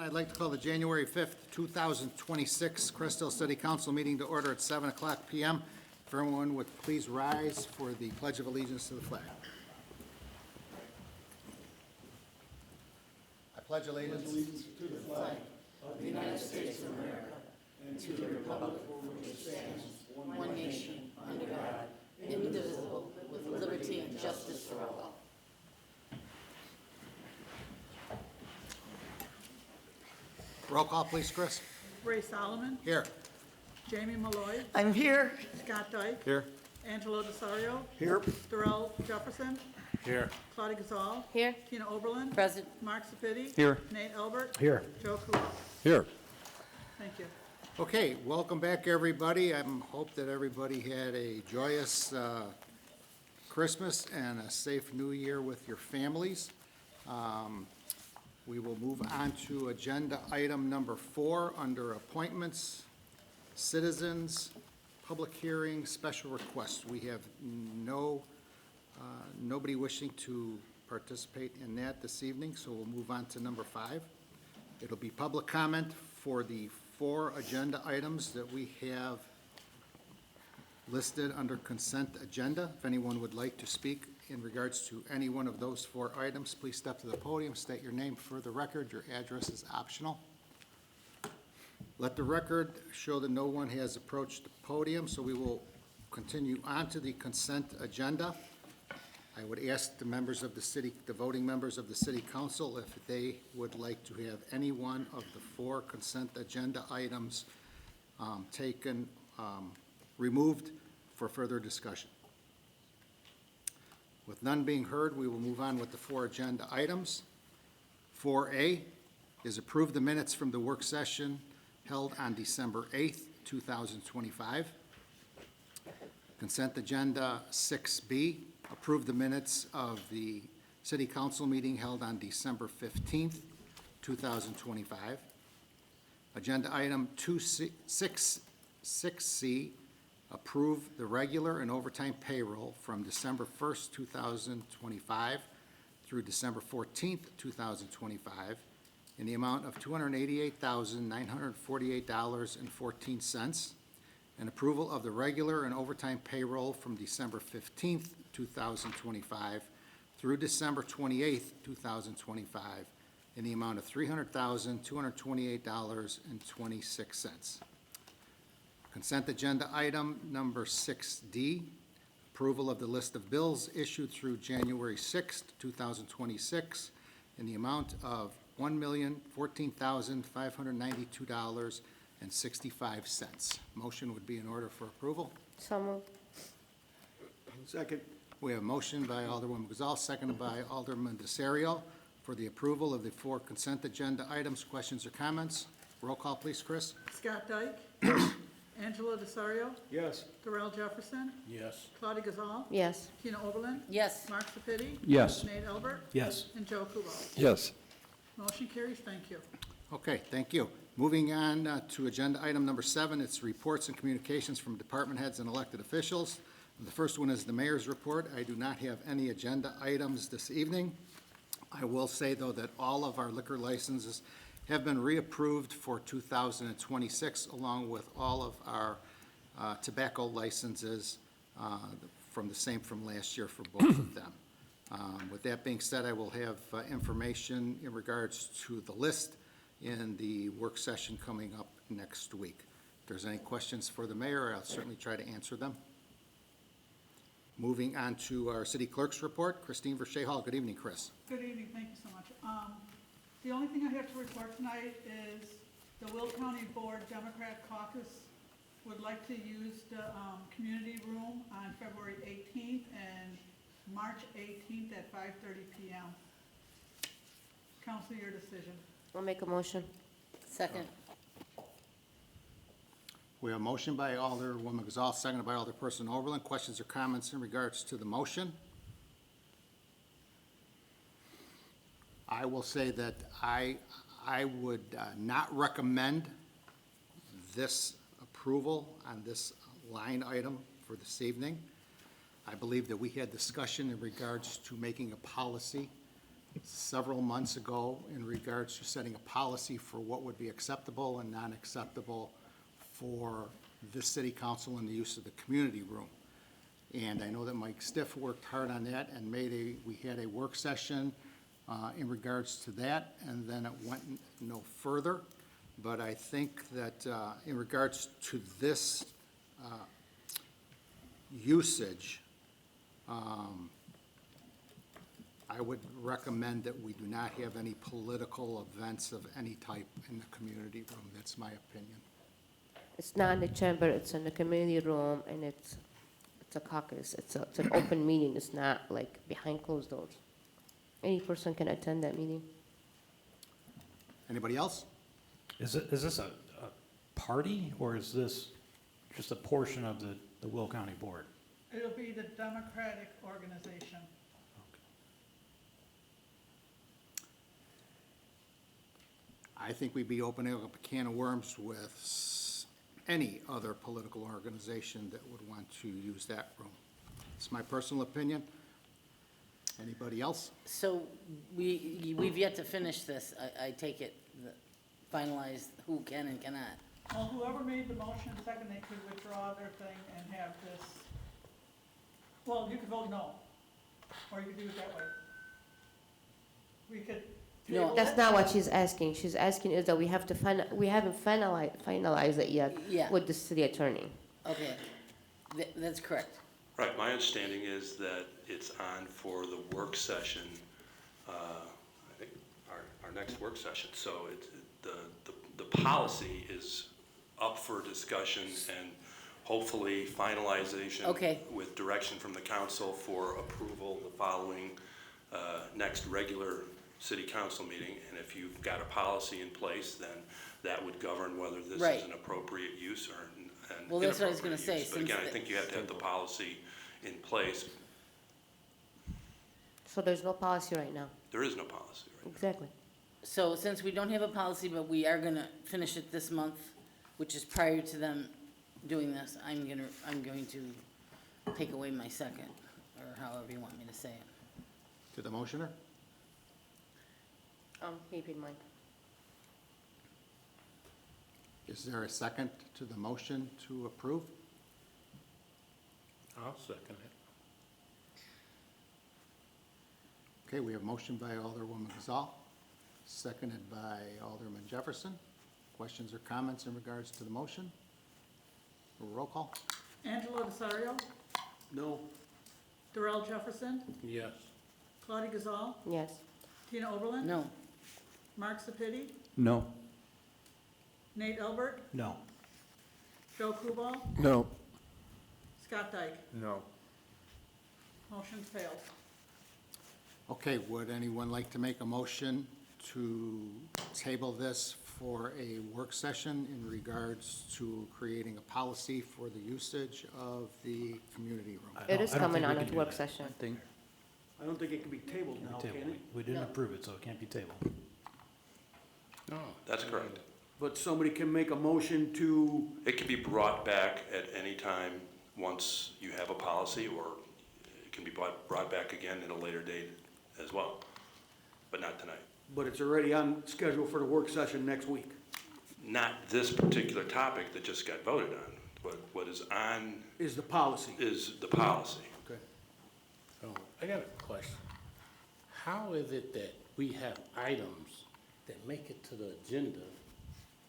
I'd like to call the January 5th, 2026 Crest City Council meeting to order at 7 o'clock p.m. If everyone would please rise for the Pledge of Allegiance to the flag. I pledge allegiance to the flag of the United States of America and to the republic for which it stands, one nation, under God, indivisible, with liberty and justice for all. Roll call, please, Chris. Ray Solomon. Here. Jamie Malloy. I'm here. Scott Dyke. Here. Angelo DeSario. Here. Darrell Jefferson. Here. Claudia Gazal. Here. Tina Oberlin. Present. Mark Sepiti. Here. Nate Albert. Here. Joe Kulo. Here. Thank you. Okay, welcome back, everybody. I hope that everybody had a joyous Christmas and a safe New Year with your families. We will move on to agenda item number 4 under appointments, citizens, public hearings, special requests. We have nobody wishing to participate in that this evening, so we'll move on to number 5. It'll be public comment for the 4 agenda items that we have listed under consent agenda. If anyone would like to speak in regards to any one of those 4 items, please step to the podium, state your name for the record. Your address is optional. Let the record show that no one has approached the podium, so we will continue on to the consent agenda. I would ask the members of the voting members of the City Council if they would like to have any one of the 4 consent agenda items removed for further discussion. With none being heard, we will move on with the 4 agenda items. 4A is approve the minutes from the work session held on December 8th, 2025. Consent agenda 6B, approve the minutes of the City Council meeting held on December 15th, 2025. Agenda item 6C, approve the regular and overtime payroll from December 1st, 2025 through December 14th, 2025 in the amount of $288,948.14, and approval of the regular and overtime payroll from December 15th, 2025 through December 28th, 2025 in the amount of $300,228.26. Consent agenda item number 6D, approval of the list of bills issued through January 6th, 2026 in the amount of $1,014,592.65. Motion would be in order for approval. So moved. Second. We have a motion by Alderwoman Gazal, seconded by Alderman DeSario for the approval of the 4 consent agenda items. Questions or comments? Roll call, please, Chris. Scott Dyke. Angelo DeSario. Yes. Darrell Jefferson. Yes. Claudia Gazal. Yes. Tina Oberlin. Yes. Mark Sepiti. Yes. Nate Albert. Yes. And Joe Kulo. Yes. Motion carries. Thank you. Okay, thank you. Moving on to agenda item number 7, it's reports and communications from department heads and elected officials. The first one is the mayor's report. I do not have any agenda items this evening. I will say, though, that all of our liquor licenses have been reapproved for 2026, along with all of our tobacco licenses from last year for both of them. With that being said, I will have information in regards to the list in the work session coming up next week. If there's any questions for the mayor, I'll certainly try to answer them. Moving on to our city clerk's report, Christine Verche Hall. Good evening, Chris. Good evening. Thank you so much. The only thing I have to report tonight is the Will County Board Democrat Caucus would like to use the community room on February 18th and March 18th at 5:30 p.m. Council, your decision. I'll make a motion. Second. We have a motion by Alderwoman Gazal, seconded by Alderperson Oberlin. Questions or comments in regards to the motion? I will say that I would not recommend this approval on this line item for this evening. I believe that we had discussion in regards to making a policy several months ago in regards to setting a policy for what would be acceptable and non-acceptable for this city council in the use of the community room. And I know that Mike Stiff worked hard on that and we had a work session in regards to that, and then it went no further. But I think that in regards to this usage, I would recommend that we do not have any political events of any type in the community room. That's my opinion. It's not in the chamber, it's in the community room, and it's a caucus. It's an open meeting. It's not like behind closed doors. Any person can attend that meeting. Anybody else? Is this a party, or is this just a portion of the Will County Board? It'll be the Democratic organization. I think we'd be opening up a can of worms with any other political organization that would want to use that room. It's my personal opinion. Anybody else? So we've yet to finish this, I take it, finalize who can and cannot. Well, whoever made the motion second, they could withdraw their thing and have this, well, you could vote no, or you could do it that way. We could. No. table That's it. not what she's asking. She's asking is that we have to we haven't finalized it yet Yeah. with the city attorney. Okay, that's correct. Right, my understanding is that it's on for the work session, I think, our next work session. So the policy is up for discussion and hopefully finalization. Okay. With direction from the council for approval the following next regular city council meeting. And if you've got a policy in place, then that would govern whether this Right. is an appropriate use or an Well, that's what I was gonna inappropriate use. say, But again, since I the- think you have to have the policy in place. So there's no policy right now. There is no policy right now. Exactly. So since we don't have a policy, but we are gonna finish it this month, which is prior to them doing this, I'm going to take away my second, or however you want me to say it. To the motioner? Keep in mind. Is there a second to the motion to approve? I'll second it. Okay, we have motion by Alderwoman Gazal, seconded by Alderman Jefferson. Questions or comments in regards to the motion? Roll call. Angelo Desario, No. Darrell Jefferson, Yes. Claudia Gazal, Yes. Tina Oberlin. No, Mark Sepiti, No. Nate Albert, No. Joe Kubal, No. Scott Dyke. No. Motion failed. Okay, would anyone like to make a motion to table this for a work session in regards to creating a policy for the usage of the community room? It is I don't coming think we on can at do work that. session. I don't think it can be tabled now, can it? We didn't No. approve it, so it can't be tabled. No. That's correct. But somebody can make a motion to, It can be brought back at any time once you have a policy, or it can be brought back again at a later date as well, but not tonight. but it's already on schedule for the work session next week. Not this particular topic that just got voted on, but what is on Is the policy. is the policy. Okay. So, I got a question. How is it that we have items that make it to the agenda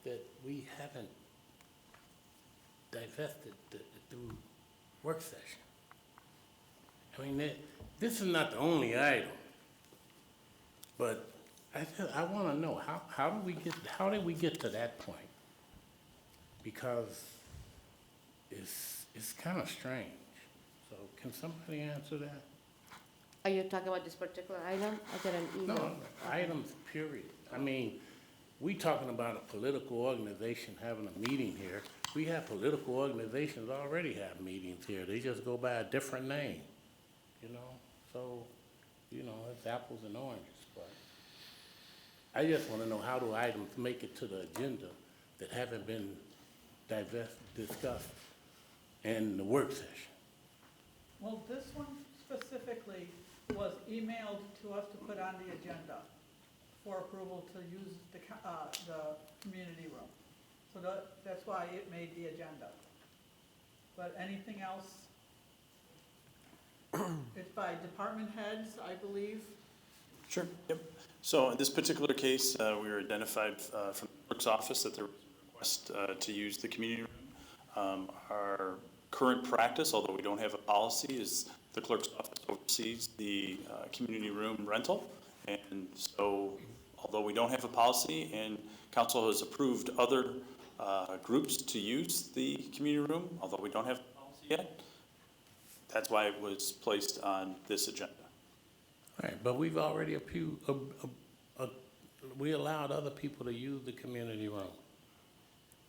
that we haven't divested through work session? I mean, this is not the only item, but I want to know, how did we get to that point? Because it's kind of strange. So can somebody answer that? Are you talking about this particular item? I got an email. No, items, period. I mean, we talking about a political organization having a meeting here. We have political organizations already have meetings here. They just go by a different name, you know? So, you know, it's apples and oranges, but I just want to know, how do items make it to the agenda that haven't been discussed in the work session? Well, this one specifically was emailed to us to put on the agenda for approval to use the community room. So that's why it made the agenda. But anything else? It's by department heads, I believe. Sure, yep. So in this particular case, we were identified from the clerk's office that there was a request to use the community room. Our current practice, although we don't have a policy, is the clerk's office oversees the community room rental. And so, although we don't have a policy and council has approved other groups to use the community room, although we don't have a policy yet, that's why it was placed on this agenda. Right, but we've already we allowed other people to use the community room.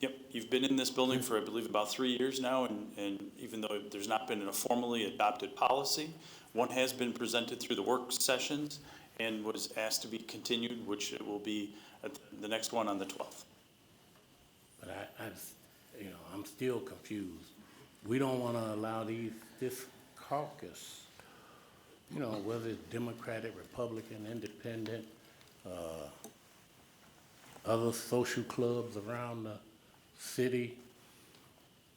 Yep, you've been in this building for, I believe, about 3 years now, and even though there's not been a formally adopted policy, one has been presented through the work sessions and was asked to be continued, which it will be at the next one on the 12th. But I'm still confused. We don't want to allow this caucus, whether it's Democratic, Republican, Independent, other social clubs around the city,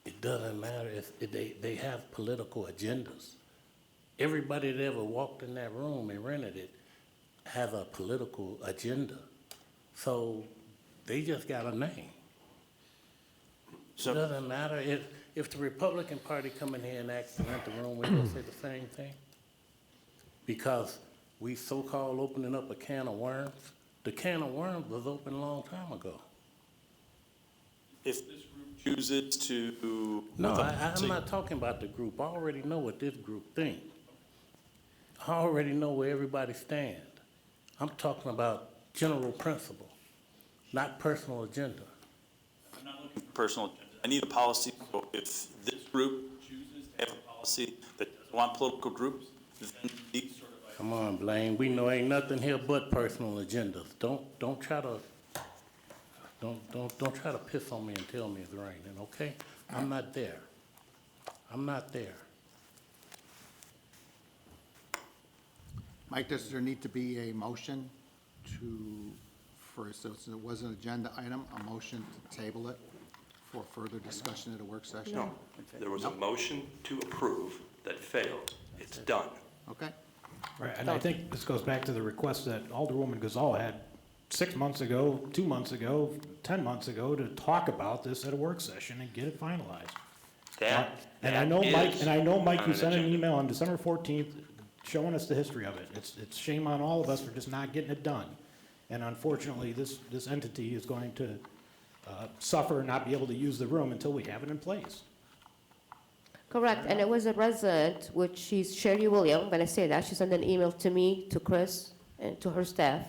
it doesn't matter if they have political agendas. Everybody that ever walked in that room and rented it has a political agenda. So they just got a name. So- It doesn't matter if the Republican Party come in here and ask to rent the room, we're gonna say the same thing. Because we so-called opening up a can of worms. The can of worms was open a long time ago. If this group chooses to. No, I'm not talking about the group. I already know what this group thinks. I already know where everybody stands. I'm talking about general principle, not personal agenda. I'm not looking for personal agenda. I need a policy, so if this group chooses to have a policy that doesn't want political groups, then these sort of. Come on, Blaine, we know ain't nothing here but personal agendas. Don't try to piss on me and tell me it's raining, okay? I'm not there. I'm not there. Mike, does there need to be a motion since it was an agenda item, a motion to table it for further discussion at a work session? No, there was a motion to approve that failed. It's done. Okay, Right, and I think this goes back to the request that Alderwoman Gazal had 6 months ago, 2 months ago, 10 months ago, to talk about this at a work session and get it finalized. And I know Mike, on you an sent an agenda. email on December 14th showing us the history of it. It's shame on all of us for just not getting it done. And unfortunately, this entity is going to suffer and not be able to use the room until we have it in place. Correct, and it was a resident, which she's Sherry William, I'm gonna say that, she sent an email to me, to Chris, and to her staff.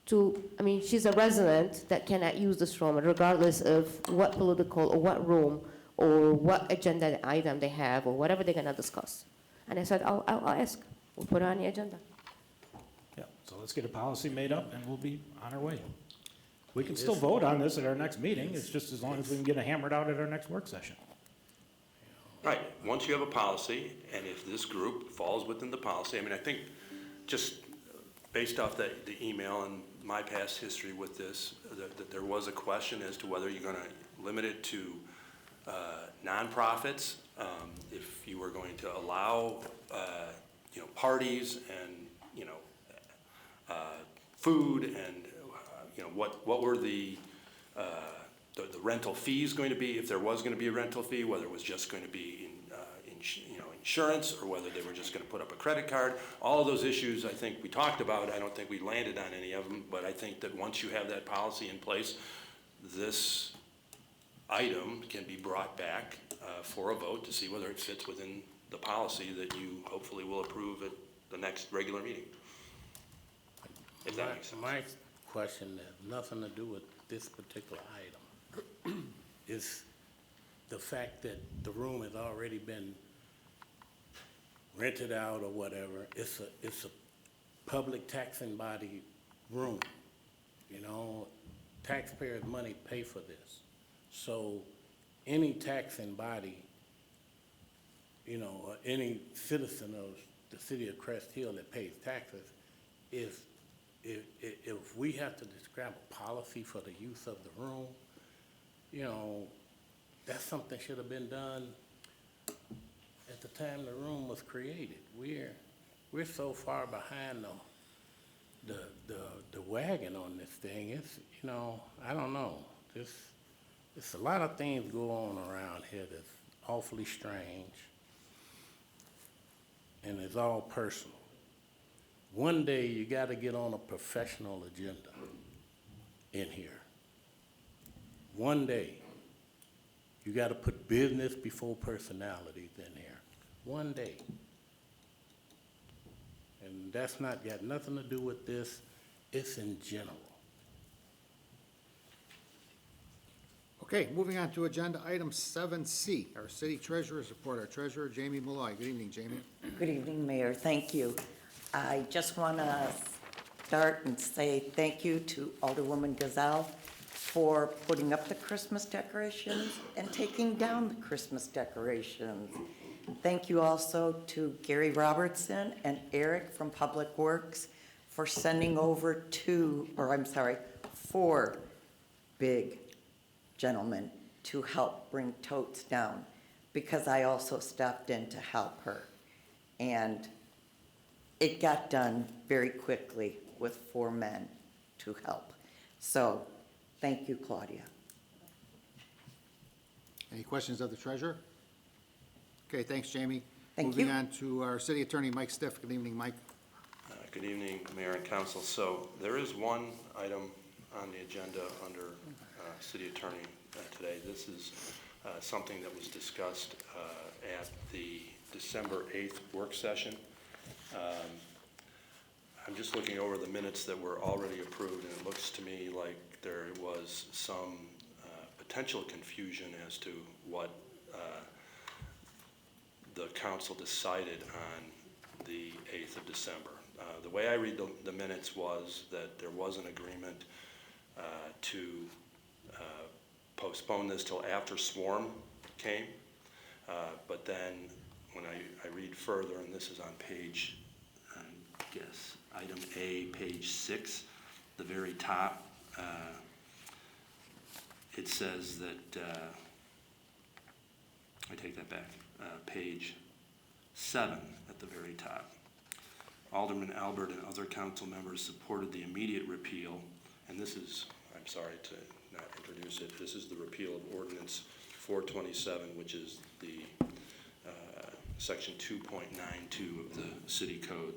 She's a resident that cannot use this room regardless of what political or what room or what agenda item they have or whatever they're gonna discuss. And I said, I'll ask, we'll put it on the agenda. Yeah, so let's get a policy made up and we'll be on our way. We can still vote on this at our next meeting, it's just as long as we can get it hammered out at our next work session. Right, once you have a policy, and if this group falls within the policy, I think just based off the email and my past history with this, that there was a question as to whether you're gonna limit it to nonprofits, if you were going to allow, parties and, food and, what were the rental fees going to be, if there was going to be a rental fee, whether it was just going to be insurance, or whether they were just going to put up a credit card. All of those issues I think we talked about. I don't think we landed on any of them, but I think that once you have that policy in place, this item can be brought back for a vote to see whether it fits within the policy that you hopefully will approve at the next regular meeting. If that makes sense. My question has nothing to do with this particular item. Is the fact that the room has already been rented out or whatever. It's a public taxing body room, taxpayers' money pay for this. So any taxing body, or any citizen of the city of Crest Hill that pays taxes, is if we have to describe a policy for the use of the room, you know, that's something should have been done at the time the room was created. We're so far behind the wagon on this thing. It's, you know, I don't know. It's a lot of things go on around here that's awfully strange, and it's all personal. One day you got to get on a professional agenda in here. One day you got to put business before personalities in here. One day. And that's not got nothing to do with this. It's in general. Okay, moving on to agenda item 7C, our city treasurer's report. Our treasurer, Jamie Malloy. Good evening, Jamie. Good evening, Mayor. Thank you. I just want to start and say thank you to Alderwoman Gazal for putting up the Christmas decorations and taking down the Christmas decorations. Thank you also to Gary Robertson and Eric from Public Works for sending over four big gentlemen to help bring totes down, because I also stopped in to help her. And it got done very quickly with 4 men to help. So, thank you, Claudia. Any questions of the treasurer? Okay, thanks, Jamie. Thank Moving you. on to our city attorney, Mike Stiff. Good evening, Mike. Good evening, Mayor and Council. So there is one item on the agenda under city attorney today. This is something that was discussed at the December 8th work session. I'm just looking over the minutes that were already approved, and it looks to me like there was some potential confusion as to what the council decided on the 8th of December. The way I read the minutes was that there was an agreement to postpone this till after Swarm came, but then when I read further, and this is on page, I guess, item A, page 6, the very top, it says that, I take that back, page 7 at the very top. Alderman Albert and other council members supported the immediate repeal, and this is, I'm sorry to not introduce it, this is the repeal of ordinance 427, which is the section 2.92 of the city code.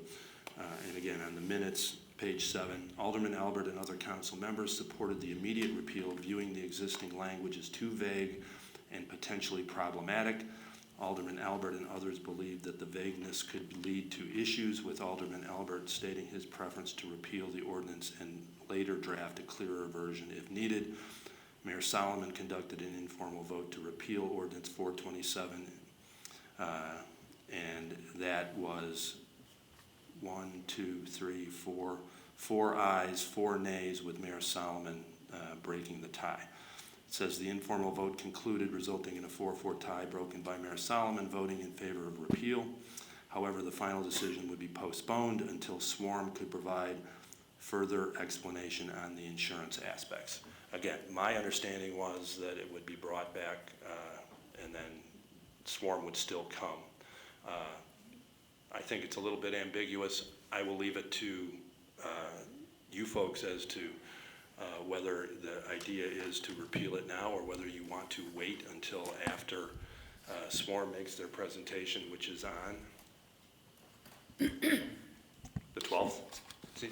And again, on the minutes, page 7, Alderman Albert and other council members supported the immediate repeal, viewing the existing language as too vague and potentially problematic. Alderman Albert and others believed that the vagueness could lead to issues, with Alderman Albert stating his preference to repeal the ordinance and later draft a clearer version if needed. Mayor Solomon conducted an informal vote to repeal ordinance 427, and that was 4 ayes, 4 nays, with Mayor Solomon breaking the tie. It says the informal vote concluded, resulting in a 4-4 tie broken by Mayor Solomon voting in favor of repeal. However, the final decision would be postponed until Swarm could provide further explanation on the insurance aspects. Again, my understanding was that it would be brought back and then Swarm would still come. I think it's a little bit ambiguous. I will leave it to you folks as to whether the idea is to repeal it now or whether you want to wait until after Swarm makes their presentation, which is on the 12th,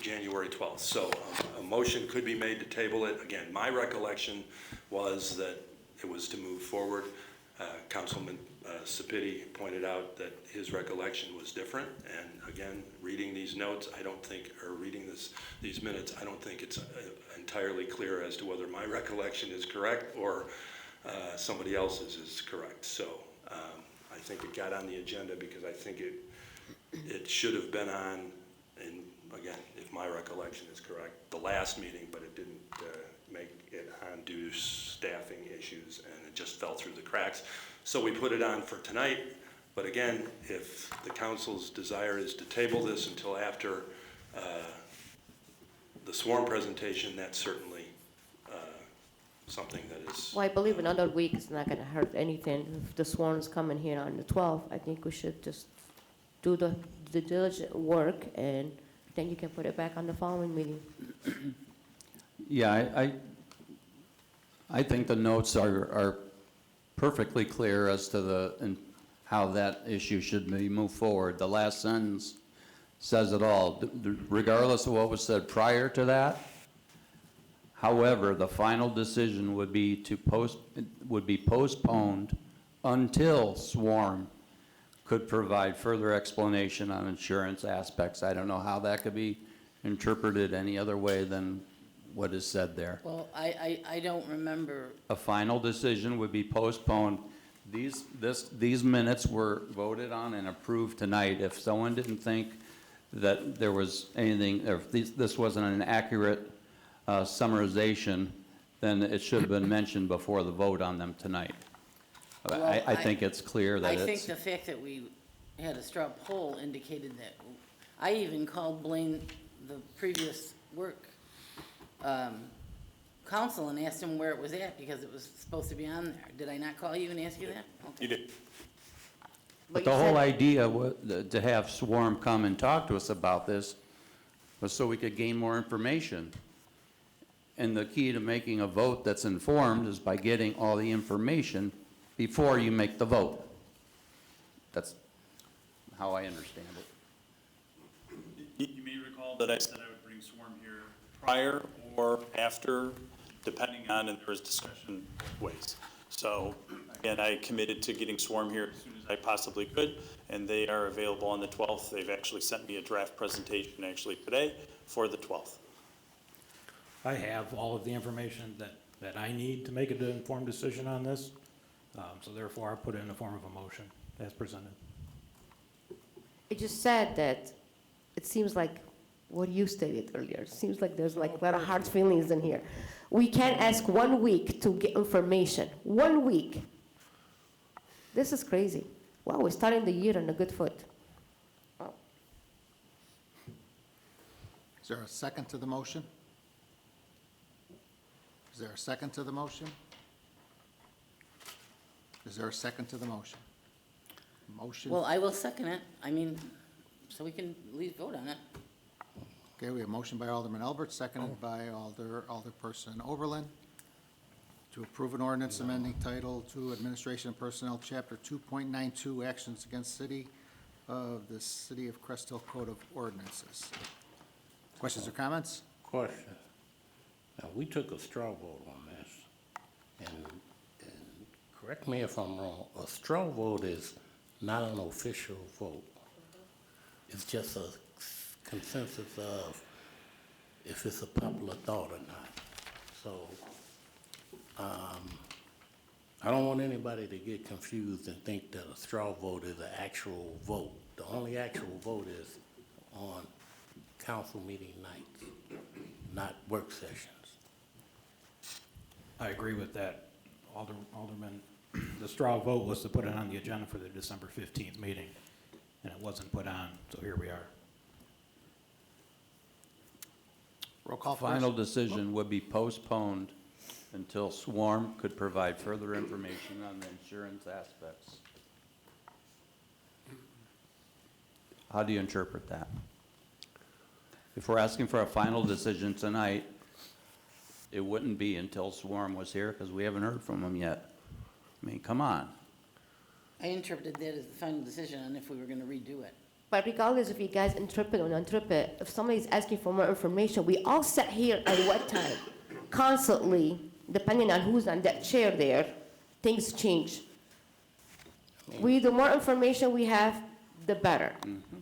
January 12th. So a motion could be made to table it. Again, my recollection was that it was to move forward. Councilman Sapiti pointed out that his recollection was different, and again, reading these notes, I don't think, or reading these minutes, I don't think it's entirely clear as to whether my recollection is correct or somebody else's is correct. So I think it got on the agenda because I think it should have been on, and again, if my recollection is correct, the last meeting, but it didn't make it on due to staffing issues, and it just fell through the cracks. So we put it on for tonight. But again, if the council's desire is to table this until after the sworn presentation, that's certainly something that is. Well, I believe another week is not gonna hurt anything. If the sworn is coming here on the 12th, I think we should just do the diligent work, and then you can put it back on the following meeting. Yeah, I think the notes are perfectly clear as to and how that issue should be moved forward. The last sentence says it all, regardless of what was said prior to that. However, the final decision would be postponed until SWARM could provide further explanation on insurance aspects. I don't know how that could be interpreted any other way than what is said there. Well, I don't remember, A final decision would be postponed. These minutes were voted on and approved tonight. If someone didn't think that there was anything, or if this wasn't an accurate summarization, then it should have been mentioned before the vote on them tonight. Well, I think it's clear that I think it's, the fact that we had a straw poll indicated that, I even called Blaine, the previous work council, and asked him where it was at, because it was supposed to be on there. Did I not call you and ask you that? Okay. You did. but you the whole said- idea to have SWARM come and talk to us about this was so we could gain more information. And the key to making a vote that's informed is by getting all the information before you make the vote. That's how I understand it. You may recall that I said I would bring SWARM here prior or after, depending on, and there was discussion both ways. So, again, I committed to getting SWARM here as soon as I possibly could, and they are available on the 12th. They've actually sent me a draft presentation actually today for the 12th. I have all of the information that I need to make an informed decision on this. So therefore, I put it in the form of a motion as presented. It just said that it seems like what you stated earlier. It seems like there's like a lot of hard feelings in here. We can't ask 1 week to get information. 1 week. This is crazy. Wow, we're starting the year on a good foot. Wow. Is there a second to the motion? Is there a second to the motion? Is there a second to the motion? Motion, Well, I will second it, I mean, so we can at least vote on it. okay, we have motion by Alderman Albert, seconded by Alderperson Oberlin, to approve an ordinance amending Title II Administration and Personnel, Chapter 2.92, Actions Against City of the City of Crest Hill Code of Ordinances. Questions or comments? Question. Now, we took a straw vote on this, and correct me if I'm wrong, a straw vote is not an official vote. It's just a consensus of if it's a popular thought or not. So, I don't want anybody to get confused and think that a straw vote is an actual vote. The only actual vote is on council meeting nights, not work sessions. I agree with that, Alderman. The straw vote was to put it on the agenda for the December 15th meeting, and it wasn't put on, so here we are. Roll call first. Final decision would be postponed until SWARM could provide further information on the insurance aspects. How do you interpret that? If we're asking for a final decision tonight, it wouldn't be until SWARM was here, because we haven't heard from them yet. I mean, come on. I interpreted that as the final decision on if we were gonna redo it. But regardless if you guys interpret or not interpret, if somebody's asking for more information, we all sat here at what time? Constantly, depending on who's on that chair there, things change. The more information we have, the better.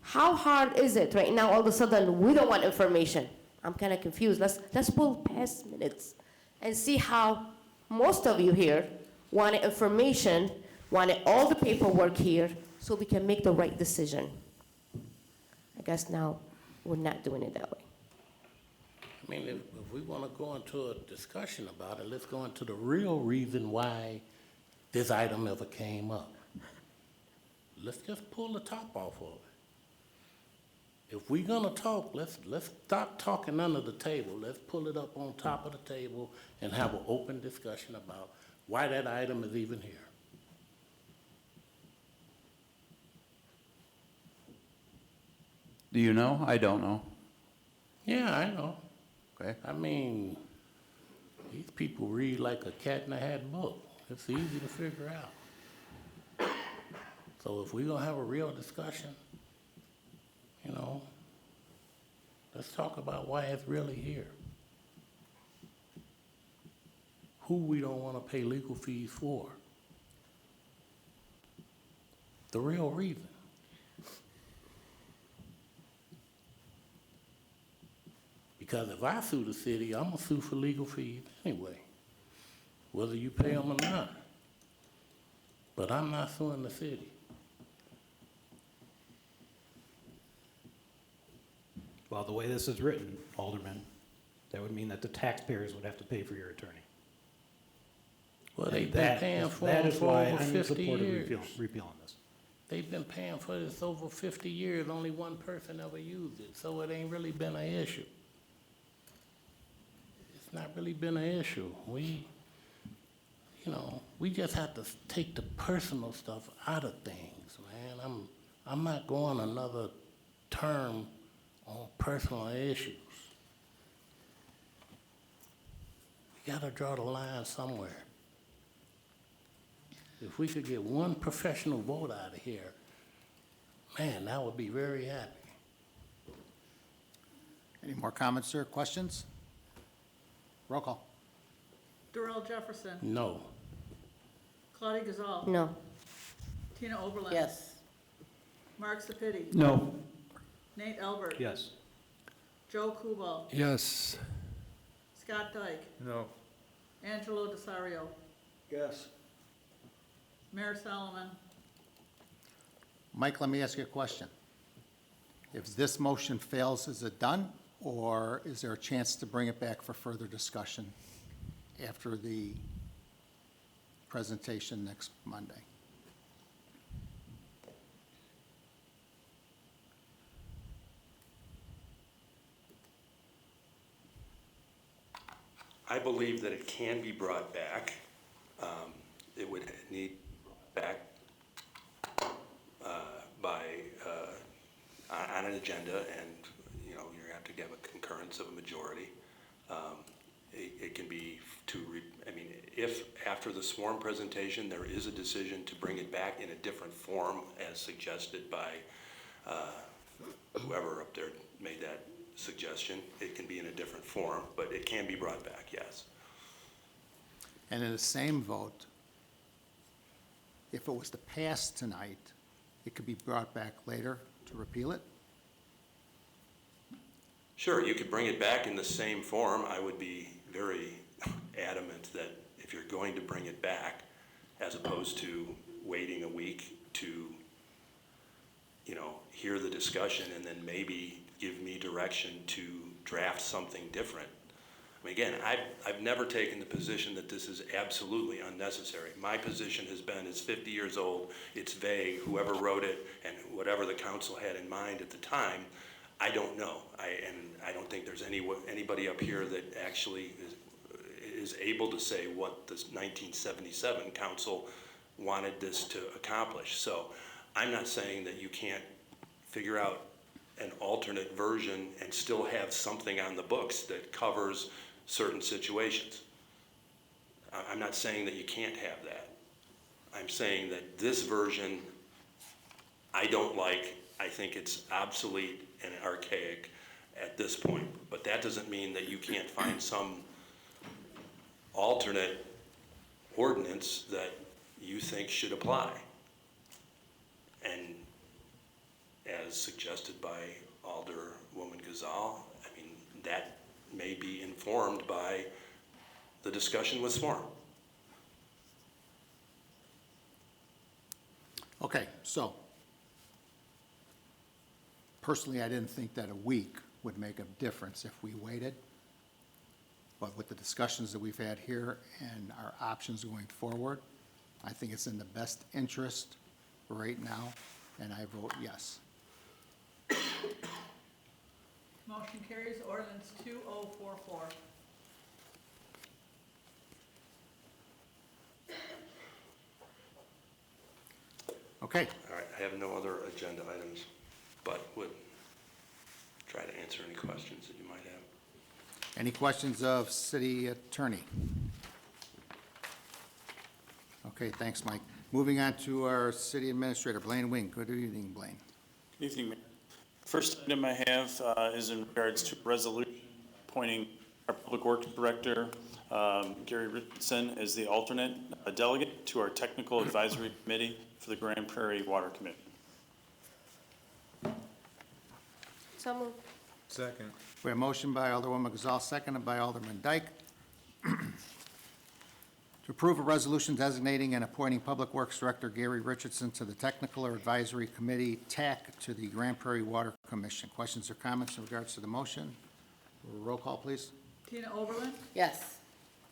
How hard is it right now, all of a sudden, we don't want information? I'm kind of confused. Let's pull past minutes and see how most of you here wanted information, wanted all the paperwork here, so we can make the right decision. I guess now, we're not doing it that way. I mean, if we want to go into a discussion about it, let's go into the real reason why this item ever came up. let's just pull the top off of it. If we're gonna talk, let's stop talking under the table. Let's pull it up on top of the table and have an open discussion about why that item is even here. Do you know? I don't know. Yeah, I know. Okay. I mean, these people read like a cat in a hat book. It's easy to figure out. So if we're gonna have a real discussion, you know, let's talk about why it's really here. Who we don't wanna pay legal fees for. The real reason. Because if I sue the city, I'm gonna sue for legal fees anyway, whether you pay them or not. But I'm not suing the city. Well, the way this is written, Alderman, that would mean that the taxpayers would have to pay for your attorney. Well, And they've been that paying is- for that them is for why over I'm in 50 support of years. repealing this. They've been paying for this over 50 years, only one person ever used it, so it ain't really been an issue. It's not really been an issue. We just have to take the personal stuff out of things, man. I'm not going another term on personal issues. We gotta draw the line somewhere. If we could get one professional vote out of here, man, I would be very happy. Any more comments or questions? Roll call. Darrell Jefferson, No. Claudia Gazal, No. Tina Oberlin. Yes. Mark Sepiti, No. Nate Albert. Yes. Joe Kubal, Yes. Scott Dyke, No. Angelo Desario, Yes. Mayor Solomon. Mike, let me ask you a question. If this motion fails, is it done, or is there a chance to bring it back for further discussion after the presentation next Monday? I believe that it can be brought back. It would need back on an agenda, and, you have to have a concurrence of a majority. It can be if after the sworn presentation, there is a decision to bring it back in a different form as suggested by whoever up there made that suggestion, it can be in a different form, but it can be brought back, yes. And in the same vote, if it was to pass tonight, it could be brought back later to repeal it? Sure, you could bring it back in the same form. I would be very adamant that if you're going to bring it back, as opposed to waiting a week to, hear the discussion and then maybe give me direction to draft something different. Again, I've never taken the position that this is absolutely unnecessary. My position has been, it's 50 years old, it's vague, whoever wrote it and whatever the council had in mind at the time, I don't know. I don't think there's anybody up here that actually is able to say what this 1977 council wanted this to accomplish. So I'm not saying that you can't figure out an alternate version and still have something on the books that covers certain situations. I'm not saying that you can't have that. I'm saying that this version, I don't like. I think it's obsolete and archaic at this point. But that doesn't mean that you can't find some alternate ordinance that you think should apply. And as suggested by Alderwoman Gazal, that may be informed by the discussion with Swarm. Okay, so personally, I didn't think that a week would make a difference if we waited. But with the discussions that we've had here and our options going forward, I think it's in the best interest right now and I vote yes. Motion carries. Ordinance 2044. Okay, All right, I have no other agenda items, but would try to answer any questions that you might have. any questions of city attorney? Okay, thanks, Mike. Moving on to our city administrator, Blaine Wing. Good evening, Blaine. Good evening, Mayor. First item I have is in regards to resolution appointing our Public Works Director, Gary Richardson, as the alternate delegate to our Technical Advisory Committee for the Grand Prairie Water Committee. So moved. Second. We have a motion by Alderwoman Gazal, seconded by Alderman Dyke, to approve a resolution designating and appointing Public Works Director Gary Richardson to the Technical Advisory Committee, TAC, to the Grand Prairie Water Commission. Questions or comments in regards to the motion? Roll call, please. Tina Oberlin, Yes.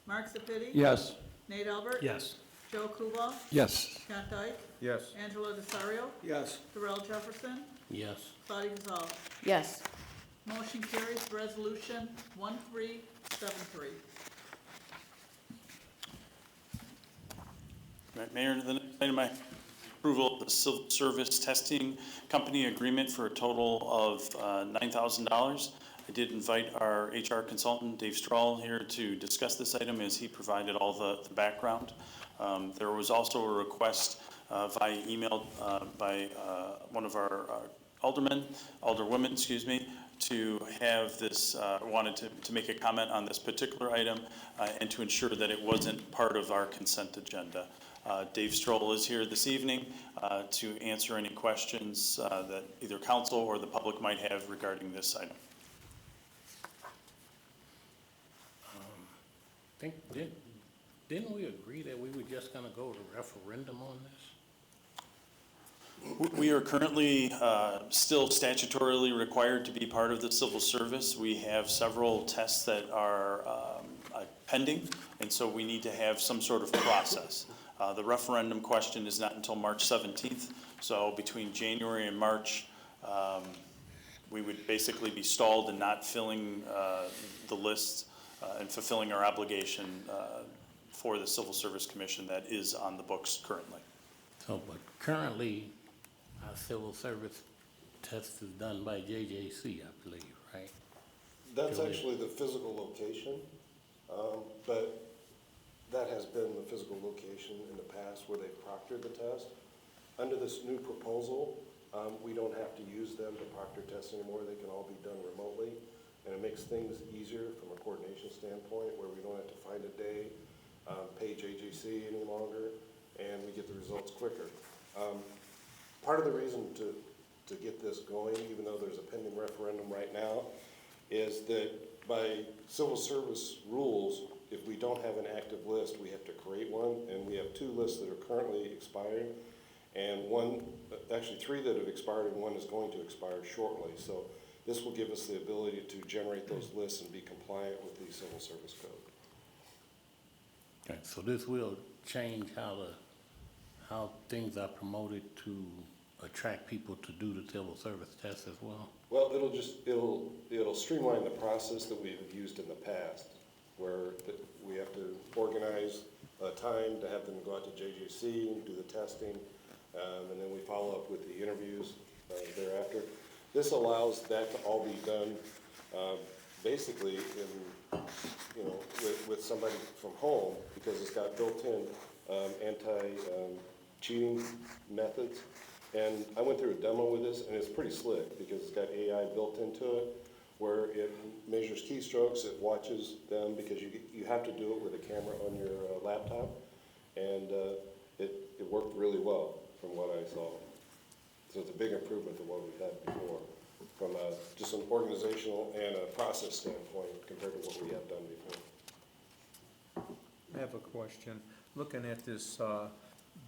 Mark Sepiti. Yes. Nate Albert. Yes. Joe Kubal, Yes. Scott Dyke, Yes. Angela Desario, Yes. Darrell Jefferson, Yes. Claudia Gazal. Yes. Motion carries. Resolution 1373. Right, Mayor, the next item I have approval of the civil service testing company agreement for a total of $9,000. I did invite our HR consultant, Dave Strahl, here to discuss this item as he provided all the background. There was also a request via email by one of our alderwomen, excuse me, to have this, wanted to make a comment on this particular item and to ensure that it wasn't part of our consent agenda. Dave Stroll is here this evening to answer any questions that either council or the public might have regarding this item. Didn't we agree that we were just gonna go to referendum on this? We are currently still statutorily required to be part of the civil service. We have several tests that are pending, and so we need to have some sort of process. The referendum question is not until March 17th, so between January and March, we would basically be stalled and not filling the lists and fulfilling our obligation for the Civil Service Commission that is on the books currently. So, but currently, our civil service test is done by JJC, I believe, right? That's Julie. actually the physical location, but that has been the physical location in the past where they've proctored the test. Under this new proposal, we don't have to use them to proctor tests anymore. They can all be done remotely, and it makes things easier from a coordination standpoint where we don't have to find a day, pay JJC any longer, and we get the results quicker. Part of the reason to get this going, even though there's a pending referendum right now, is that by civil service rules, if we don't have an active list, we have to create one, and we have 2 lists that are currently expiring, and actually 3 that have expired, and 1 is going to expire shortly. So this will give us the ability to generate those lists and be compliant with the Civil Service Code. Okay, so this will change how things are promoted to attract people to do the civil service test as well? Well, it'll streamline the process that we've used in the past, where we have to organize a time to have them go out to JJC and do the testing, and then we follow up with the interviews thereafter. This allows that to all be done basically in, with somebody from home, because it's got built-in anti-cheating methods. And I went through a demo with this, and it's pretty slick because it's got AI built into it, where it measures keystrokes, it watches them, because you have to do it with a camera on your laptop, and it worked really well from what I saw. So it's a big improvement to what we've had before, from just an organizational and a process standpoint compared to what we have done before. I have a question. Looking at this,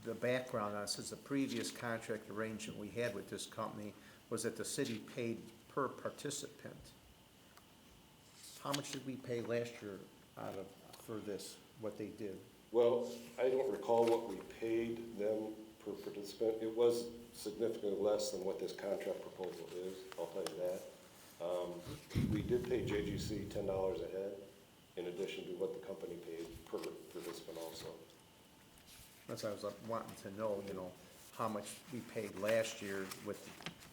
the background on this, is the previous contract arrangement we had with this company was that the city paid per participant. How much did we pay last year for this, what they did? Well, I don't recall what we paid them per participant. It was significantly less than what this contract proposal is, I'll tell you that. We did pay JGC $10 a head, in addition to what the company paid per participant also. That's what I was wanting to know, how much we paid last year with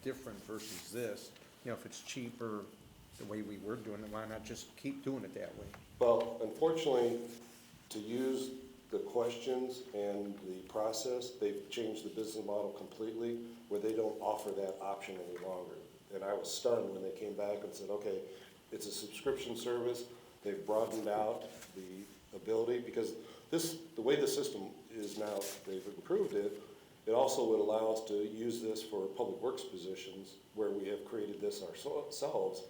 different versus this. If it's cheaper, the way we were doing it, why not just keep doing it that way? Well, unfortunately, to use the questions and the process, they've changed the business model completely, where they don't offer that option any longer. And I was stunned when they came back and said, okay, it's a subscription service. They've broadened out the ability, because the way the system is now, they've improved it, it also would allow us to use this for public works positions, where we have created this ourselves.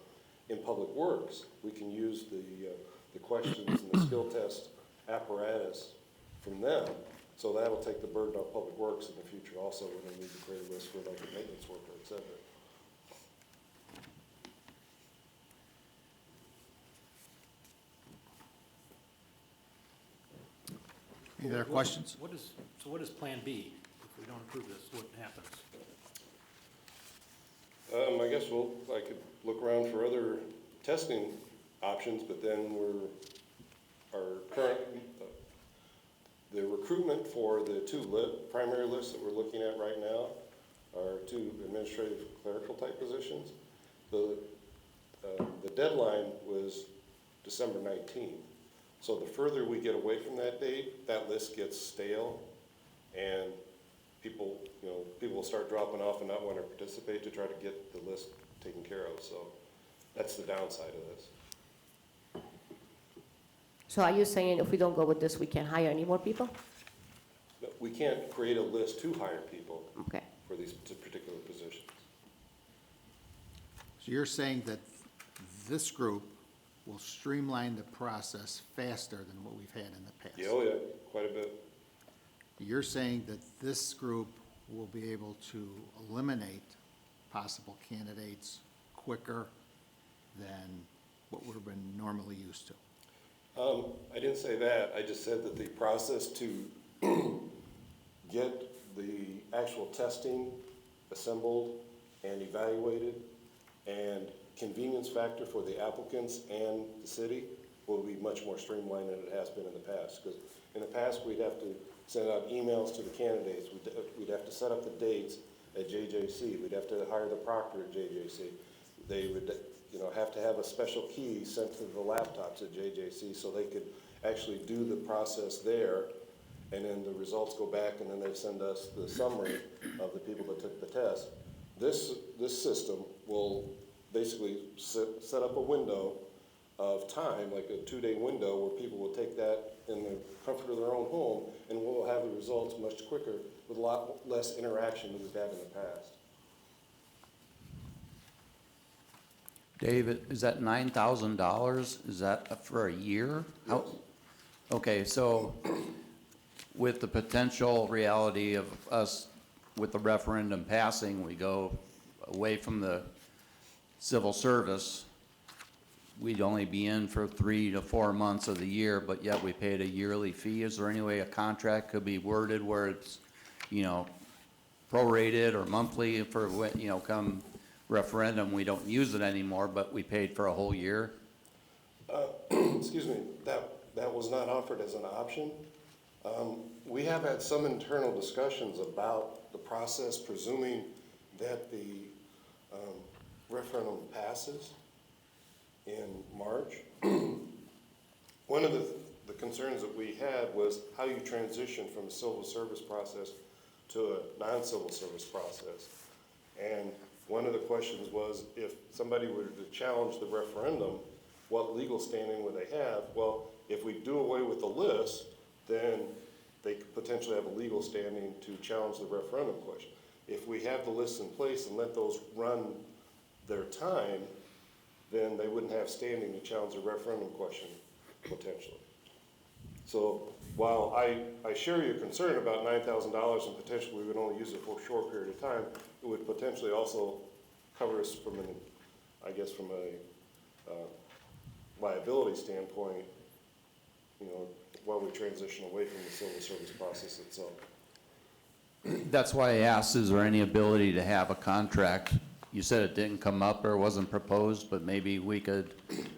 In public works, we can use the questions and the skill test apparatus from them, so that'll take the burden off public works in the future also, when they need to create a list for like a maintenance worker, et cetera. Any other questions? What is Plan B? If we don't approve this, what happens? I guess I could look around for other testing options, but then the recruitment for the two primary lists that we're looking at right now are two administrative clerical type positions. The deadline was December 19th. So the further we get away from that date, that list gets stale, and people will start dropping off and not want to participate to try to get the list taken care of. So that's the downside of this. So are you saying if we don't go with this, we can't hire any more people? We can't create a list to hire people Okay. for these particular positions. So you're saying that this group will streamline the process faster than what we've had in the past? Yeah, oh yeah, quite a bit. You're saying that this group will be able to eliminate possible candidates quicker than what we've been normally used to? I didn't say that. I just said that the process to get the actual testing assembled and evaluated, and convenience factor for the applicants and the city will be much more streamlined than it has been in the past. Because in the past, we'd have to send out emails to the candidates. We'd have to set up the dates at JJC. We'd have to hire the proctor at JJC. They would have to have a special key sent to the laptops at JJC so they could actually do the process there, and then the results go back, and then they send us the summary of the people that took the test. This system will basically set up a window of time, like a 2-day window, where people will take that in the comfort of their own home, and we'll have the results much quicker with a lot less interaction than we've had in the past. David, is that $9,000? Is that for a year? Yes. Okay, so with the potential reality of us, with the referendum passing, we go away from the civil service, we'd only be in for 3 to 4 months of the year, but yet we paid a yearly fee. Is there any way a contract could be worded where it's, prorated or monthly for, come referendum, we don't use it anymore, but we paid for a whole year? Excuse me, that was not offered as an option. We have had some internal discussions about the process, presuming that the referendum passes in March. One of the concerns that we had was how you transition from a civil service process to a non-civil service process. And one of the questions was, if somebody were to challenge the referendum, what legal standing would they have? Well, if we do away with the list, then they could potentially have a legal standing to challenge the referendum question. If we have the lists in place and let those run their time, then they wouldn't have standing to challenge the referendum question, potentially. So while I share your concern about $9,000 and potentially we would only use it for a short period of time, it would potentially also cover us from from a liability standpoint, while we transition away from the civil service process itself. That's why I asked, is there any ability to have a contract? You said it didn't come up or wasn't proposed, but maybe we could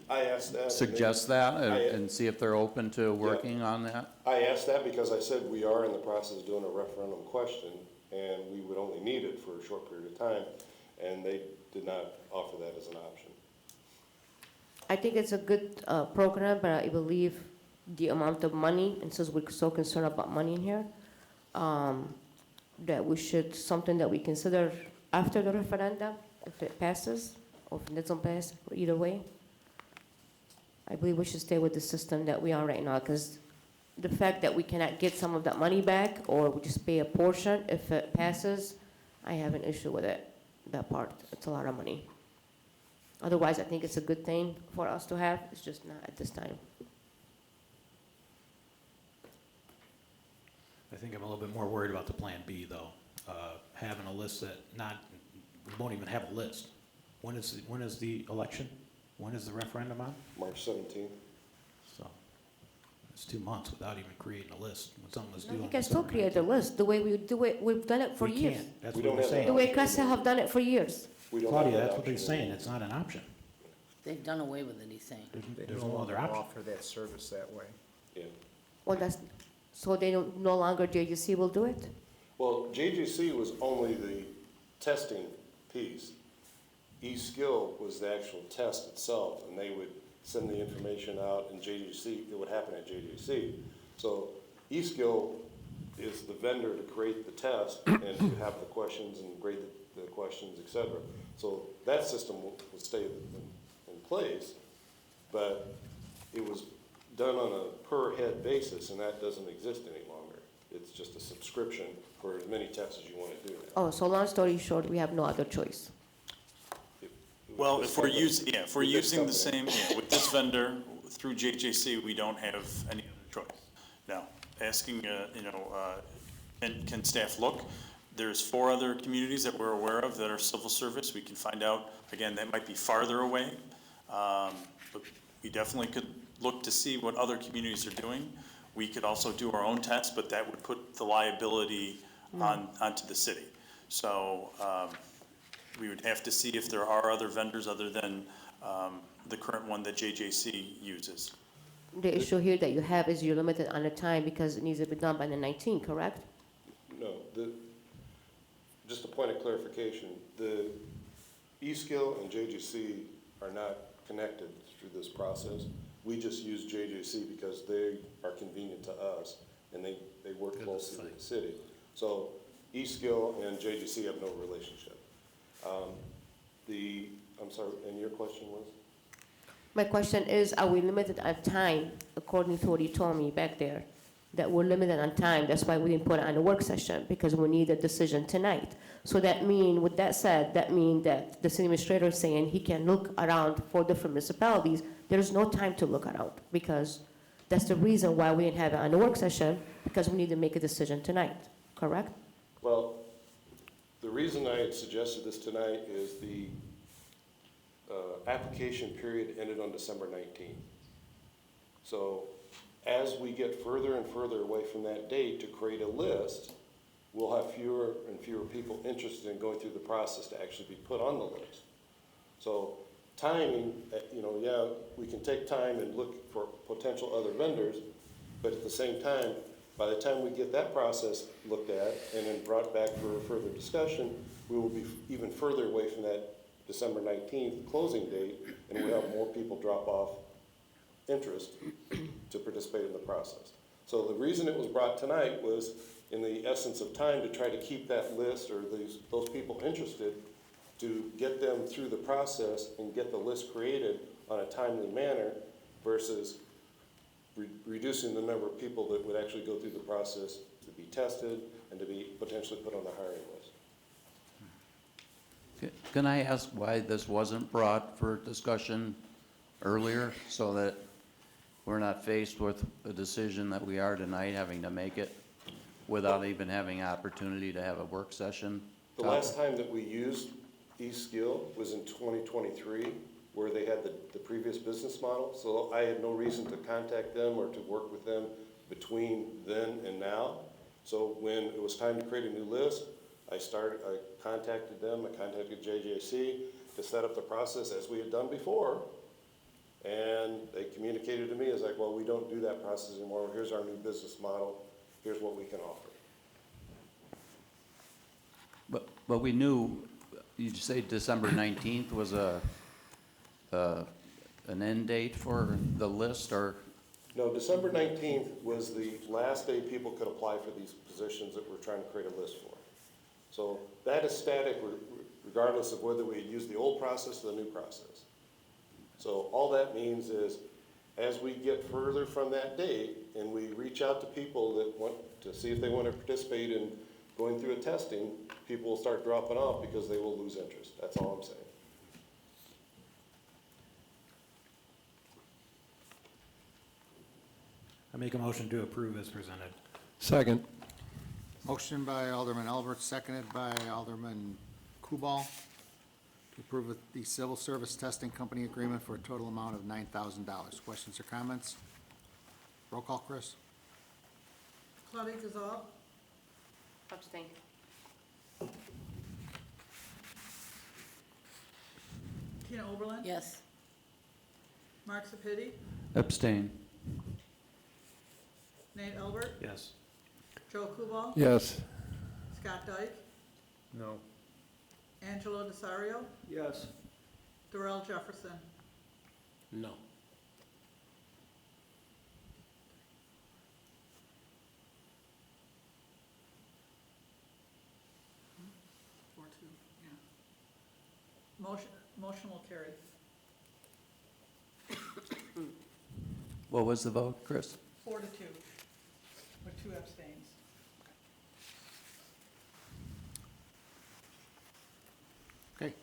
I asked that. and they- suggest that I- and see if they're open to working on that? I asked that because I said we are in the process of doing a referendum question, and we would only need it for a short period of time, and they did not offer that as an option. I think it's a good program, but I believe the amount of money, and since we're so concerned about money in here, that we should, something that we consider after the referendum, if it passes, or if it doesn't pass, either way. I believe we should stay with the system that we are right now, because the fact that we cannot get some of that money back, or we just pay a portion if it passes, I have an issue with it, that part. It's a lot of money. Otherwise, I think it's a good thing for us to have, it's just not at this time. I think I'm a little bit more worried about the Plan B, though. Having a list that we won't even have a list. When is the election? When is the referendum on? March 17th. So, it's 2 months without even creating a list when something was due. You on can still December create a 19th. list, the way we do it, we've done it for We years. can't. That's We what don't we're have The saying. way Crest have done it for years. We don't have Claudia, that that's what they're option saying. anymore. It's not an option. They've done away with it, he's saying. There's no no other longer option. offer that service that way. Yeah. Well, so they don't, no longer JGC will do it? Well, JGC was only the testing piece. E-Skill was the actual test itself, and they would send the information out, and JGC, it would happen at JGC. So E-Skill is the vendor to create the test and to have the questions and grade the questions, et cetera. So that system will stay in place, but it was done on a per-head basis, and that doesn't exist any longer. It's just a subscription for as many tests as you want to do now. Oh, so long story short, we have no other choice. Well, This if we're company- using, yeah, if we're with this using the company. same, with this vendor through JJC, we don't have any other choice. Now, asking, can staff look? There's 4 other communities that we're aware of that are civil service. We can find out, again, that might be farther away. But we definitely could look to see what other communities are doing. We could also do our own tests, but that would put the liability onto the city. So, we would have to see if there are other vendors other than the current one that JJC uses. The issue here that you have is you're limited on the time because it needs to be done by the 19th, correct? No, just a point of clarification, the E-Skill and JGC are not connected through this process. We just use JGC because they are convenient to us, and they work closely with the city. So E-Skill and JGC have no relationship. I'm sorry, and your question was? My question is, are we limited on time, according to what you told me back there? That we're limited on time, that's why we didn't put it on the work session, because we need a decision tonight. So with that said, that means that the city administrator is saying he can look around for different municipalities. There's no time to look around, because that's the reason why we didn't have it on the work session, because we need to make a decision tonight, correct? Well, the reason I had suggested this tonight is the application period ended on December 19th. So as we get further and further away from that date to create a list, we'll have fewer and fewer people interested in going through the process to actually be put on the list. So timing, we can take time and look for potential other vendors, but at the same time, by the time we get that process looked at and then brought back for further discussion, we will be even further away from that December 19th closing date, and we'll have more people drop off interest to participate in the process. So the reason it was brought tonight was in the essence of time to try to keep that list or those people interested, to get them through the process and get the list created on a timely manner versus reducing the number of people that would actually go through the process to be tested and to be potentially put on the hiring list. Can I ask why this wasn't brought for discussion earlier, so that we're not faced with a decision that we are tonight having to make it without even having opportunity to have a work session? The last time that we used E-Skill was in 2023, where they had the previous business model. So I had no reason to contact them or to work with them between then and now. So when it was time to create a new list, I contacted them, I contacted JJC to set up the process as we had done before. And they communicated to me, as like, well, we don't do that process anymore. Here's our new business model. Here's what we can offer. But we knew, you say December 19th was an end date for the list, or? No, December 19th was the last day people could apply for these positions that we're trying to create a list for. So that is static regardless of whether we use the old process or the new process. So all that means is, as we get further from that date and we reach out to people that want to see if they want to participate in going through a testing, people will start dropping off because they will lose interest. That's all I'm saying. I make a motion to approve as presented. Second. Motion by Alderman Albert, seconded by Alderman Kubal, to approve the civil service testing company agreement for a total amount of $9,000. Questions or comments? Roll call, Chris? Claudia Gazal, Abstain. Tina Oberlin, Yes. Mark Sepiti, Abstain. Nate Albert, Yes. Joe Kubal, Yes. Scott Dyke, No. Angelo Desario, Yes. Darrell Jefferson. No. Four, two, yeah. Motion will carry. What was the vote, Chris? 4-2, with 2 abstains. Okay.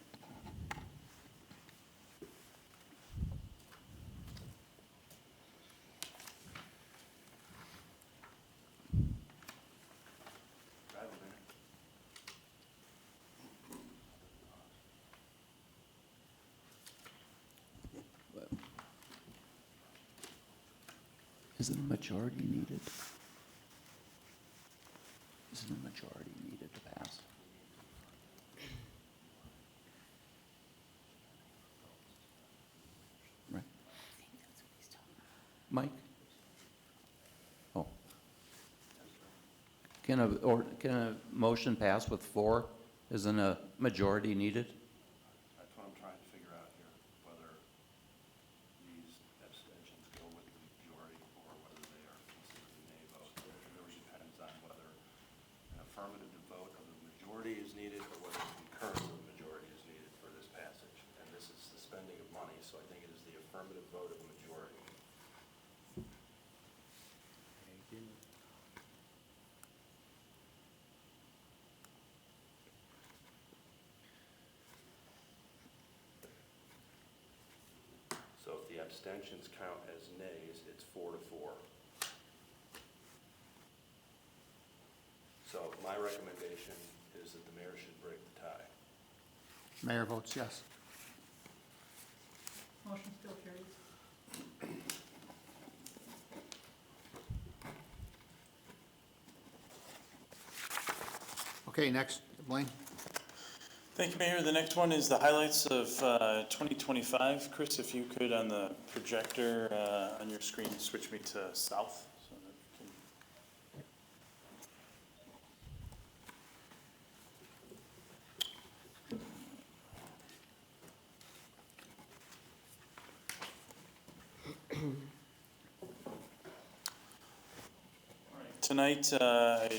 Isn't a majority needed? Isn't a majority needed to pass? Right. Mike? Oh. Can a motion pass with 4? Isn't a majority needed? That's what I'm trying to figure out here, whether these abstentions go with the majority or whether they are considered a nay vote. It really depends on whether an affirmative vote of the majority is needed or whether a concurrence of the majority is needed for this passage. And this is the spending of money, so I think it is the affirmative vote of the majority. So if the abstentions count as nays, it's 4-4. So my recommendation is that the mayor should break the tie. Mayor votes yes. Motion still carries. Okay, next, Blaine. Thank you, Mayor. The next one is the highlights of 2025. Chris, if you could, on the projector on your screen, switch me to south. So that we can... Tonight, I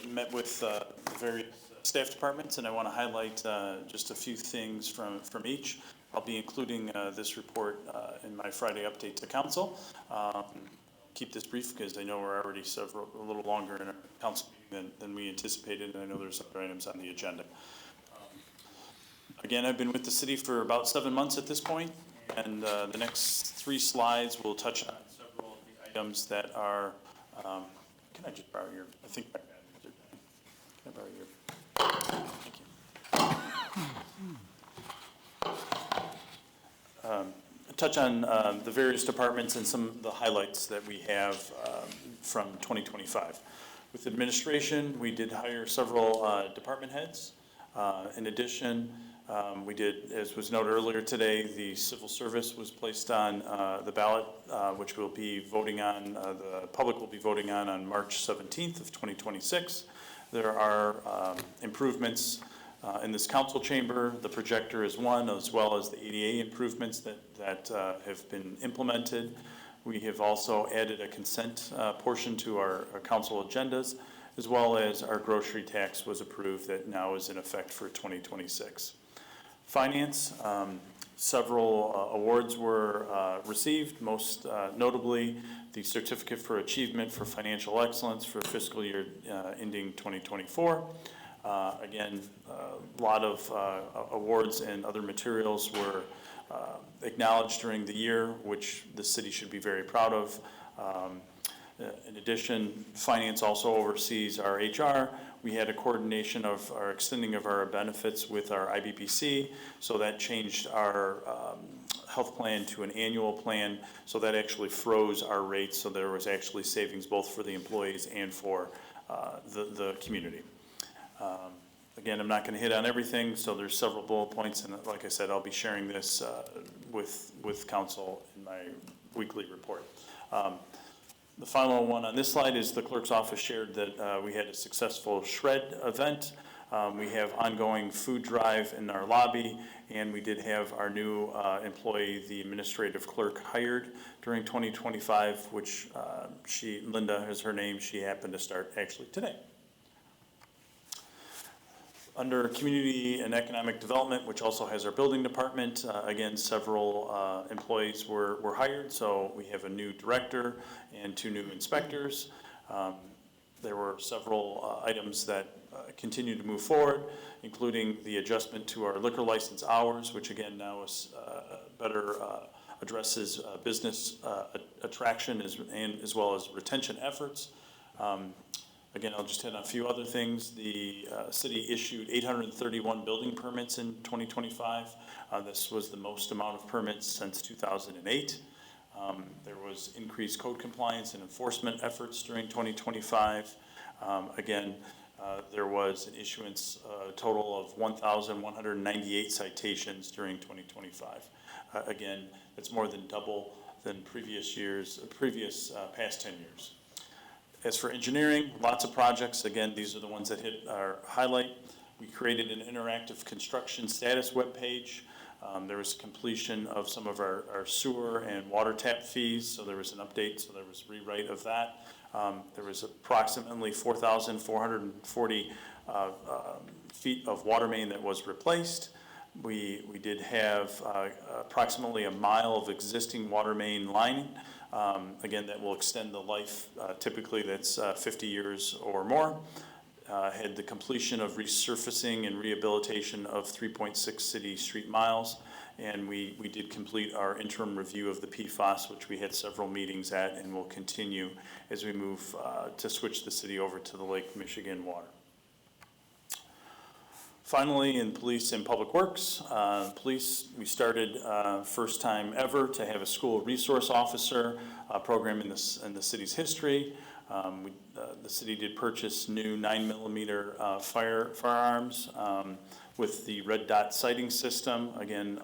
met with the various staff departments, and I want to highlight just a few things from each. I'll be including this report in my Friday update to council. Keep this brief because I know we're already a little longer in our council meeting than we anticipated, and I know there's other items on the agenda. Again, I've been with the city for about 7 months at this point, and the next 3 slides will touch on several of the items that are, can I just borrow your, I think my batteries are dying. Can I borrow your? Thank you. Touch on the various departments and some of the highlights that we have from 2025. With administration, we did hire several department heads. In addition, we did, as was noted earlier today, the civil service was placed on the ballot, which we'll be voting on, the public will be voting on March 17th of 2026. There are improvements in this council chamber. The projector is one, as well as the ADA improvements that have been implemented. We have also added a consent portion to our council agendas, as well as our grocery tax was approved that now is in effect for 2026. Finance, several awards were received, most notably the Certificate for Achievement for Financial Excellence for fiscal year ending 2024. Again, a lot of awards and other materials were acknowledged during the year, which the city should be very proud of. In addition, finance also oversees our HR. We had a coordination of our extending of our benefits with our IBPC, so that changed our health plan to an annual plan, so that actually froze our rates, so there was actually savings both for the employees and for the community. Again, I'm not going to hit on everything, so there's several bullet points, and like I said, I'll be sharing this with council in my weekly report. The final one on this slide is the clerk's office shared that we had a successful shred event. We have ongoing food drive in our lobby, and we did have our new employee, the administrative clerk, hired during 2025, which Linda is her name. She happened to start actually today. Under Community and Economic Development, which also has our building department, again, several employees were hired. So we have a new director and 2 new inspectors. There were several items that continue to move forward, including the adjustment to our liquor license hours, which again now is better addresses business attraction as well as retention efforts. Again, I'll just hit on a few other things. The city issued 831 building permits in 2025. This was the most amount of permits since 2008. There was increased code compliance and enforcement efforts during 2025. Again, there was an issuance total of 1,198 citations during 2025. Again, that's more than double than previous past 10 years. As for engineering, lots of projects. Again, these are the ones that hit our highlight. We created an interactive construction status webpage. There was completion of some of our sewer and water tap fees, so there was an update, so there was a rewrite of that. There was approximately 4,440 feet of water main that was replaced. We did have approximately a mile of existing water main lining. Again, that will extend the life, typically that's 50 years or more. Had the completion of resurfacing and rehabilitation of 3.6 city street miles, and we did complete our interim review of the PFAS, which we had several meetings at, and will continue as we move to switch the city over to the Lake Michigan water. Finally, in police and public works, police, we started first time ever to have a school resource officer program in the city's history. The city did purchase new 9mm firearms with the red dot sighting system, again,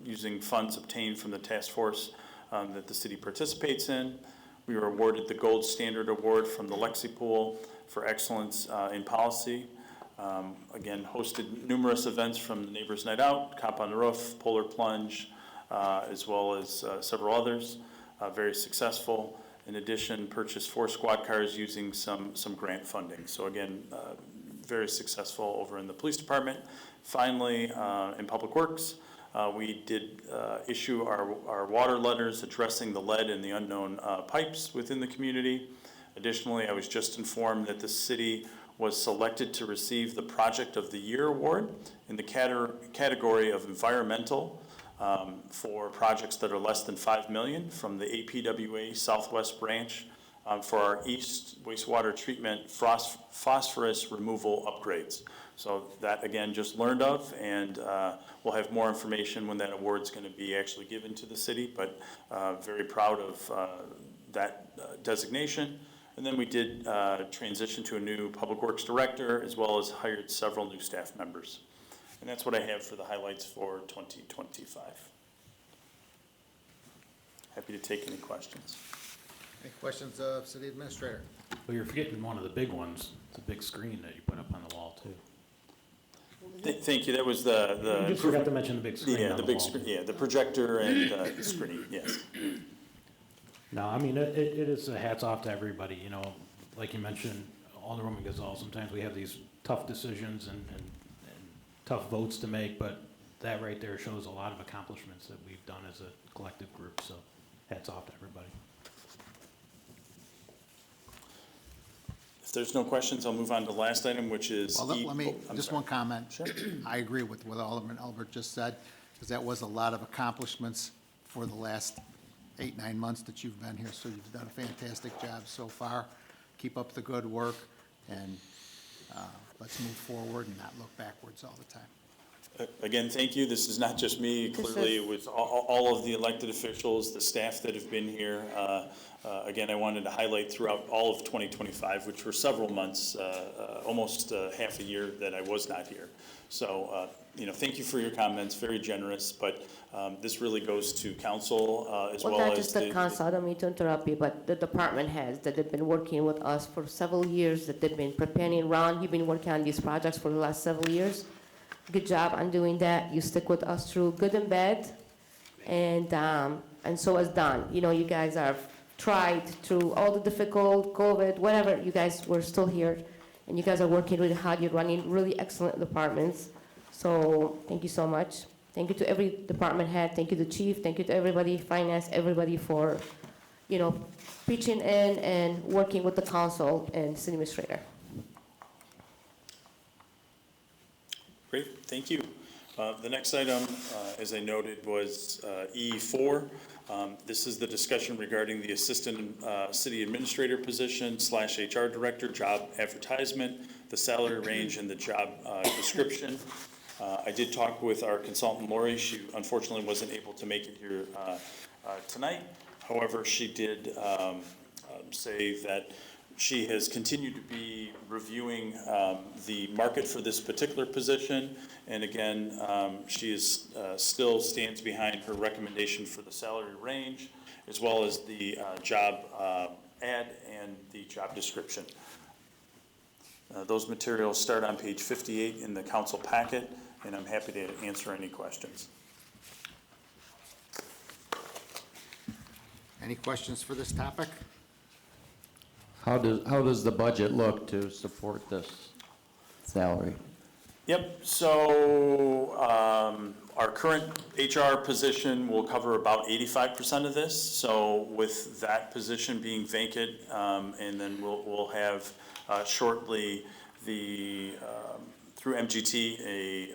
using funds obtained from the task force that the city participates in. We were awarded the Gold Standard Award from the Lexi Pool for excellence in policy. Again, hosted numerous events from the Neighbors Night Out, Cop on the Roof, Polar Plunge, as well as several others, very successful. In addition, purchased 4 squad cars using some grant funding. So again, very successful over in the police department. Finally, in public works, we did issue our water letters addressing the lead and the unknown pipes within the community. Additionally, I was just informed that the city was selected to receive the Project of the Year Award in the category of environmental for projects that are less than $5 million from the APWA Southwest Branch for our East wastewater treatment phosphorus removal upgrades. So that, again, just learned of, and we'll have more information when that award's going to be actually given to the city, but very proud of that designation. And then we did transition to a new Public Works Director, as well as hired several new staff members. And that's what I have for the highlights for 2025. Happy to take any questions. Any questions of City Administrator? Well, you're forgetting one of the big ones, the big screen that you put up on the wall too. Thank you, that was the. You just forgot to mention the big screen Yeah, on the the big wall. screen, yeah, the projector and the screen, yes. No, I mean, it is a hats off to everybody, you know, like you mentioned, Alderwoman Gazal, sometimes we have these tough decisions and tough votes to make, but that right there shows a lot of accomplishments that we've done as a collective group, so hats off to everybody. If there's no questions, I'll move on to the last item, which is. Well, let me, I'm just sorry. one comment. Sure. I agree with what Alderman Albert just said, because that was a lot of accomplishments for the last 8, 9 months that you've been here, so you've done a fantastic job so far. Keep up the good work, and let's move forward and not look backwards all the time. Again, thank you. This is not just me. Clearly, it was all of the elected officials, the staff that have been here. Again, I wanted to highlight throughout all of 2025, which were several months, almost half a year that I was not here. So, thank you for your comments, very generous, but this really goes to council as well as. Well, not just the council, I don't mean to interrupt you, but the department heads that have been working with us for several years, that they've been preparing. Ron, you've been working on these projects for the last several years. Good job on doing that. You stick with us through good and bad, and so has Don. You know, you guys have tried through all the difficult COVID, whatever. You guys were still here, and you guys are working really hard. You're running really excellent departments. So thank you so much. Thank you to every department head. Thank you to chief. Thank you to everybody, finance, everybody for, pitching in and working with the council and city administrator. Great, thank you. The next item, as I noted, was E4. This is the discussion regarding the Assistant City Administrator position / HR Director job advertisement, the salary range, and the job description. I did talk with our consultant Lori. She unfortunately wasn't able to make it here tonight. However, she did say that she has continued to be reviewing the market for this particular position. And again, she is still stands behind her recommendation for the salary range, as well as the job ad and the job description. Those materials start on page 58 in the council packet, and I'm happy to answer any questions. Any questions for this topic? How does the budget look to support this salary? Yep, so our current HR position will cover about 85% of this. So with that position being vacant, and then we'll have shortly through MGT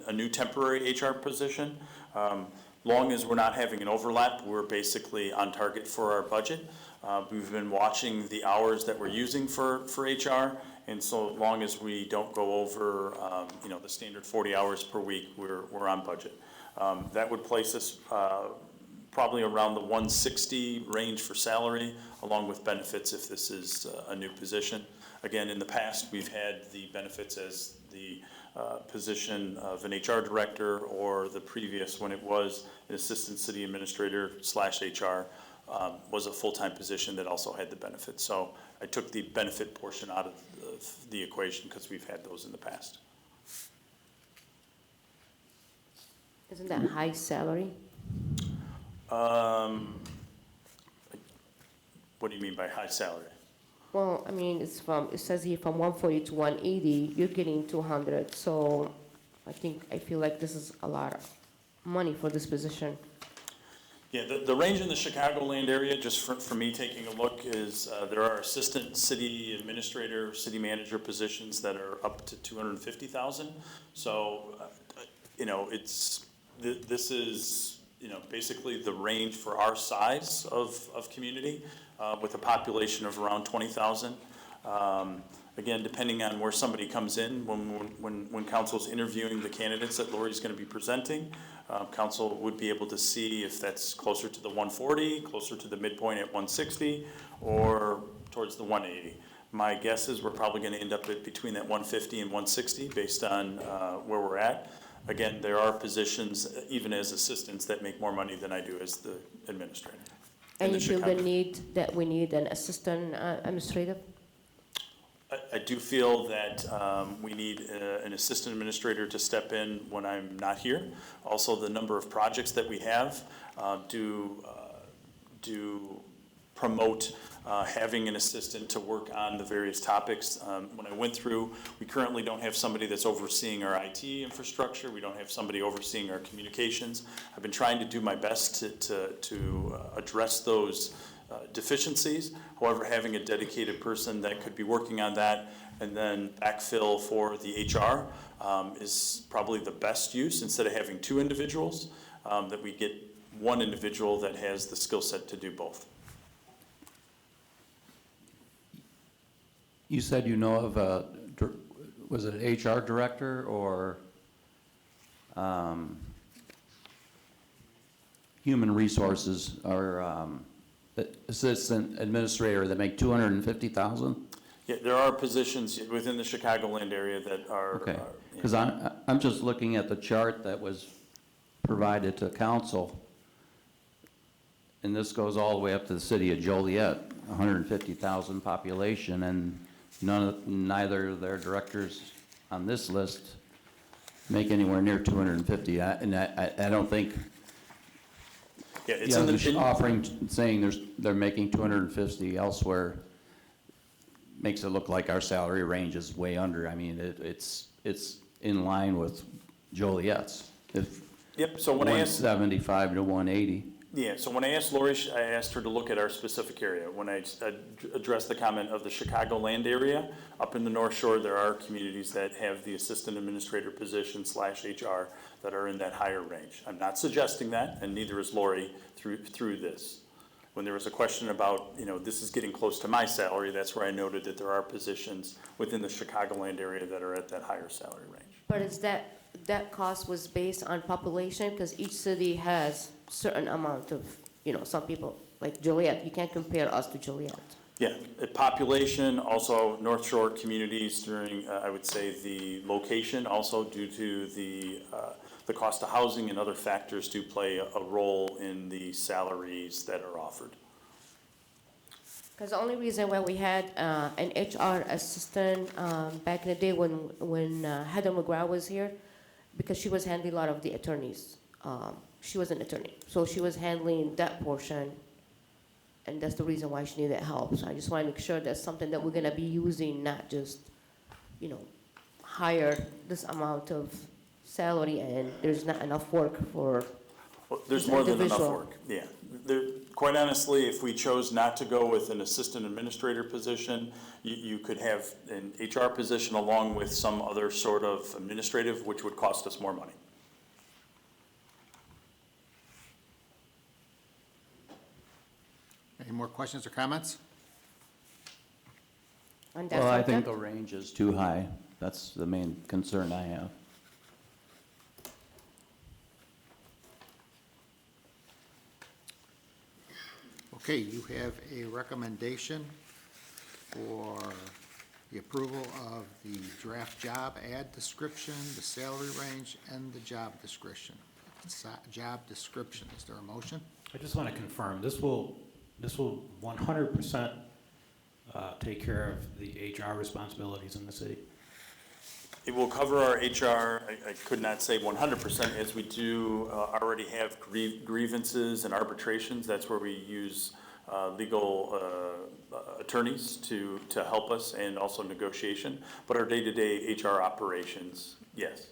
a new temporary HR position. Long as we're not having an overlap, we're basically on target for our budget. We've been watching the hours that we're using for HR, and so long as we don't go over, the standard 40 hours per week, we're on budget. That would place us probably around the 160 range for salary, along with benefits if this is a new position. Again, in the past, we've had the benefits as the position of an HR director, or the previous, when it was an assistant city administrator / HR, was a full-time position that also had the benefits. So I took the benefit portion out of the equation because we've had those in the past. Isn't that high salary? What do you mean by high salary? Well, I mean, it says here from 140 to 180, you're getting 200. So I feel like this is a lot of money for this position. Yeah, the range in the Chicagoland area, just for me taking a look, is there are assistant city administrator, city manager positions that are up to 250,000. So, this is, basically the range for our size of community, with a population of around 20,000. Again, depending on where somebody comes in, when council's interviewing the candidates that Lori's gonna be presenting, council would be able to see if that's closer to the 140, closer to the midpoint at 160, or towards the 180. My guess is we're probably gonna end up at between that 150 and 160 based on where we're at. Again, there are positions, even as assistants, that make more money than I do as the administrator. in And the you feel the Chicago- need that we need an assistant administrator? I do feel that we need an assistant administrator to step in when I'm not here. Also, the number of projects that we have do promote having an assistant to work on the various topics. When I went through, we currently don't have somebody that's overseeing our IT infrastructure. We don't have somebody overseeing our communications. I've been trying to do my best to address those deficiencies. However, having a dedicated person that could be working on that and then backfill for the HR is probably the best use, instead of having two individuals, that we get one individual that has the skill set to do both. You said you know of a, was it an HR director or human resources or assistant administrator that make $250,000? Yeah, there are positions within the Chicagoland area that are. Okay, because I'm just looking at the chart that was provided to council, and this goes all the way up to the city of Joliet, 150,000 population, and neither of their directors on this list make anywhere near 250. And I don't think, Yeah, it's in the. offering, saying they're making 250 elsewhere makes it look like our salary range is way under. I mean, it's in line with Joliet's. If Yep, so when I asked. 175 to 180. Yeah, so when I asked Lori, I asked her to look at our specific area. When I addressed the comment of the Chicagoland area, up in the North Shore, there are communities that have the assistant administrator position / HR that are in that higher range. I'm not suggesting that, and neither is Lori through this. When there was a question about, this is getting close to my salary, that's where I noted that there are positions within the Chicagoland area that are at that higher salary range. But is that cost was based on population? Because each city has certain amount of, some people, like Joliet, you can't compare us to Joliet. Yeah, population, also North Shore communities during, I would say, the location, also due to the cost of housing and other factors do play a role in the salaries that are offered. Because the only reason why we had an HR assistant back in the day when Heather McGraw was here, because she was handling a lot of the attorneys. She was an attorney, so she was handling that portion, and that's the reason why she needed help. So I just want to make sure that's something that we're going to be using, not just, hire this amount of salary and there's not enough work for. Well, there's this more than enough individual. work, yeah. Quite honestly, if we chose not to go with an assistant administrator position, you could have an HR position along with some other sort of administrative, which would cost us more money. Any more questions or comments? On that Well, I think subject? the range is too high. That's the main concern I have. Okay, you have a recommendation for the approval of the draft job ad description, the salary range, and the job description. Job description, is there a motion? I just want to confirm, this will 100% take care of the HR responsibilities in the city? It will cover our HR, I could not say 100%, as we do already have grievances and arbitrations. That's where we use legal attorneys to help us, and also negotiation. But our day-to-day HR operations, yes.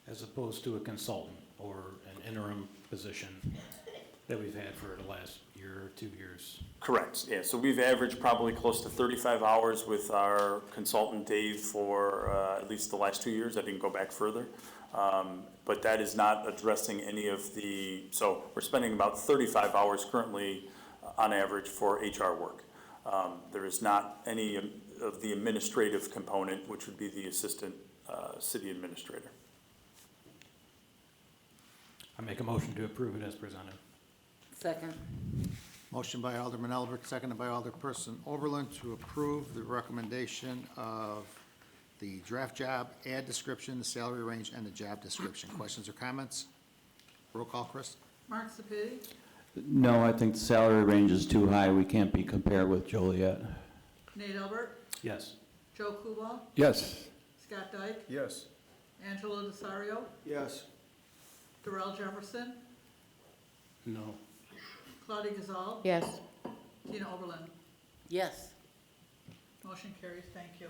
As opposed to a consultant or an interim position that we've had for the last year or 2 years? Correct, yeah. So we've averaged probably close to 35 hours with our consultant Dave for at least the last 2 years. I didn't go back further. But that is not addressing any of the, so we're spending about 35 hours currently on average for HR work. There is not any of the administrative component, which would be the assistant city administrator. I make a motion to approve it as presented. Second. Motion by Alderman Albert, seconded by Alderperson Oberlin to approve the recommendation of the draft job, ad description, the salary range, and the job description. Questions or comments? Roll call, Chris? Mark Sepiti, No, I think the salary range is too high. We can't be compared with Joliet. Nate Albert, Yes. Joe Kubal, Yes. Scott Dyke, Yes. Angelo Desario, Yes. Darrell Jefferson, No. Claudia Gazal, Yes. Tina Oberlin. Yes. Motion carries, thank you.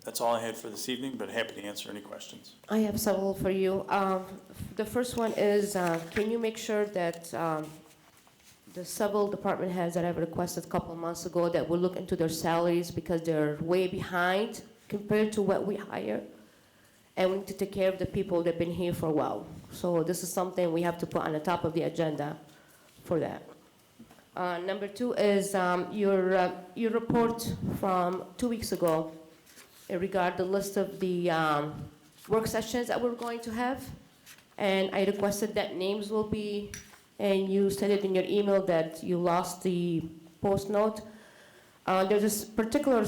That's all I had for this evening, but happy to answer any questions. I have several for you. The first one is, can you make sure that the several department heads that I've requested a couple of months ago that will look into their salaries because they're way behind compared to what we hire? And we need to take care of the people that have been here for a while. So this is something we have to put on the top of the agenda for that. Number two is your report from 2 weeks ago in regard the list of the work sessions that we're going to have. And I requested that names will be, and you said it in your email that you lost the post note. There's this particular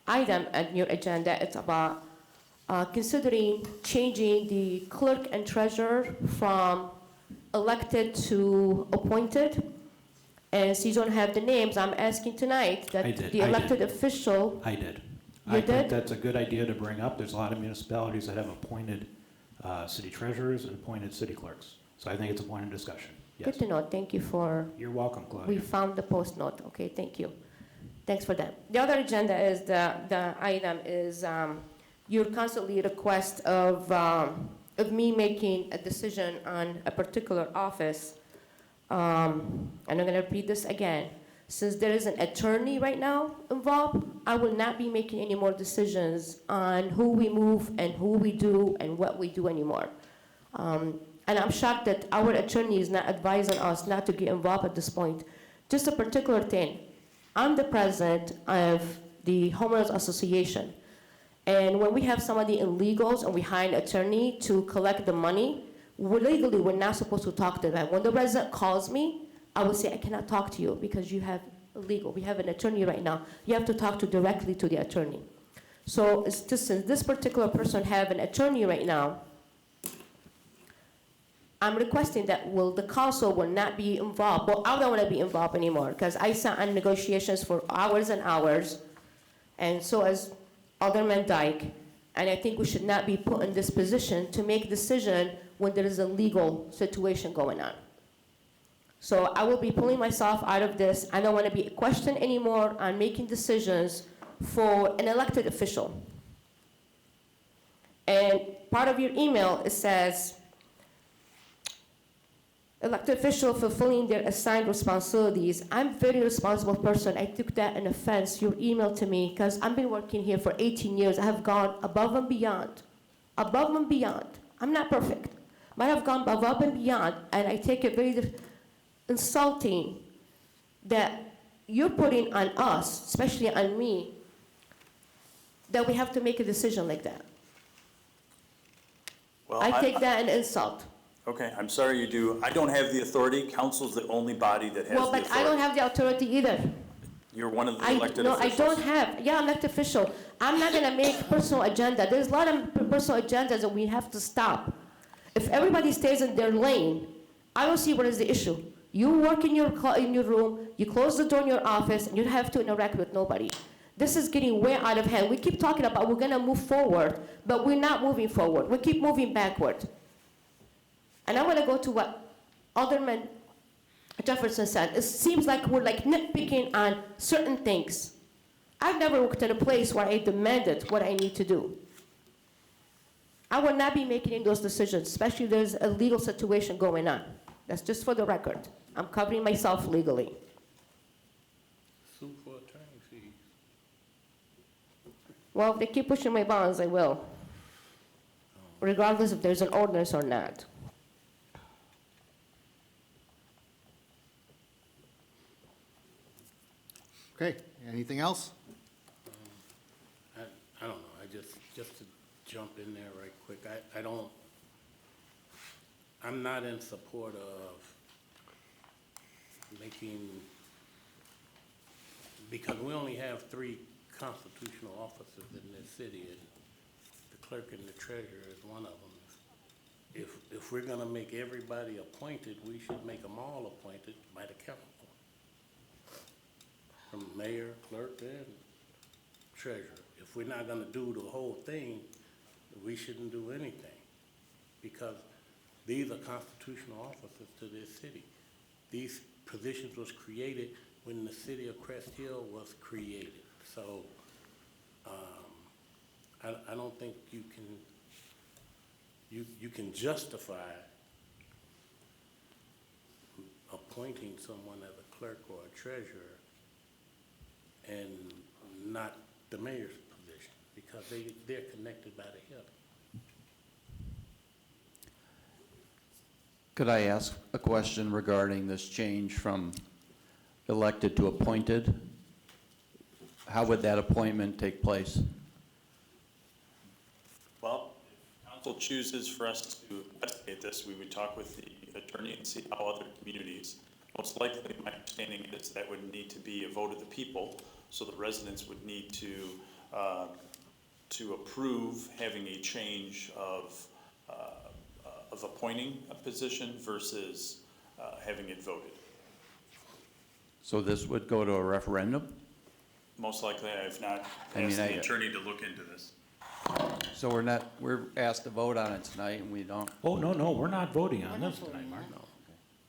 item on your agenda. It's about considering changing the clerk and treasurer from elected to appointed. And since you don't have the names, I'm asking tonight I that did, the I did. elected official, I did. You I did? think that's a good idea to bring up. There's a lot of municipalities that have appointed city treasurers and appointed city clerks. So I think it's a point of discussion. good Yes. to know, thank you for, You're welcome, we Claudia. found the post note, okay, thank you. Thanks for that. The other agenda is, the item is, your constantly request of me making a decision on a particular office. And I'm gonna repeat this again. Since there is an attorney right now involved, I will not be making any more decisions on who we move and who we do and what we do anymore. And I'm shocked that our attorney is not advising us not to get involved at this point. Just a particular thing. I'm the president of the homeowners association. And when we have somebody in legals and we hire an attorney to collect the money, legally, we're not supposed to talk to them. When the resident calls me, I will say, I cannot talk to you because you have legal. We have an attorney right now. You have to talk directly to the attorney. So it's just, since this particular person have an attorney right now, I'm requesting that the council will not be involved. Well, I don't want to be involved anymore because I sat on negotiations for hours and hours, and so as Alderman Dyke, and I think we should not be put in this position to make decision when there is a legal situation going on. So I will be pulling myself out of this. I don't want to be questioned anymore on making decisions for an elected official. And part of your email, it says, elected official fulfilling their assigned responsibilities. I'm a very responsible person. I took that in offense, your email to me, because I've been working here for 18 years. I have gone above and beyond. Above and beyond. I'm not perfect, but I've gone above and beyond, and I take it very insulting that you're putting on us, especially on me, that we have to make a decision like that. Well, I take that an insult. Okay, I'm sorry you do. I don't have the authority. Council's the only body that has the Well, authority. but I don't have the authority either. You're one of the elected No, I officials. don't have, yeah, I'm elected official. I'm not gonna make personal agenda. There's a lot of personal agendas that we have to stop. If everybody stays in their lane, I don't see what is the issue. You work in your room, you close the door in your office, and you have to interact with nobody. This is getting way out of hand. We keep talking about we're gonna move forward, but we're not moving forward. We keep moving backward. And I'm gonna go to what Alderman Jefferson said. It seems like we're like nitpicking on certain things. I've never worked in a place where I demanded what I need to do. I will not be making those decisions, especially if there's a legal situation going on. That's just for the record. I'm covering myself legally. Sue for attorney fees. Well, if they keep pushing my bounds, I will, regardless if there's an ordinance or not. Okay, anything else? I don't know, just to jump in there right quick, I'm not in support of making, because we only have 3 constitutional officers in this city, and the clerk and the treasurer is one of them. If we're gonna make everybody appointed, we should make them all appointed by the council. From mayor, clerk, and treasurer. If we're not gonna do the whole thing, we shouldn't do anything, because these are constitutional officers to this city. These positions was created when the city of Crest Hill was created. So, I don't think you can justify appointing someone as a clerk or a treasurer and not the mayor's position, because they're connected by the hip. Could I ask a question regarding this change from elected to appointed? How would that appointment take place? Well, if council chooses for us to investigate this, we would talk with the attorney and see how other communities, most likely, my understanding is that would need to be a vote of the people, so the residents would need to approve having a change of appointing a position versus having it voted. So this would go to a referendum? Most likely, I have not I mean, asked the attorney to look into this. So we're asked to vote on it tonight, and we don't? Oh, no, we're not voting on We're not this voting tonight, Mark. on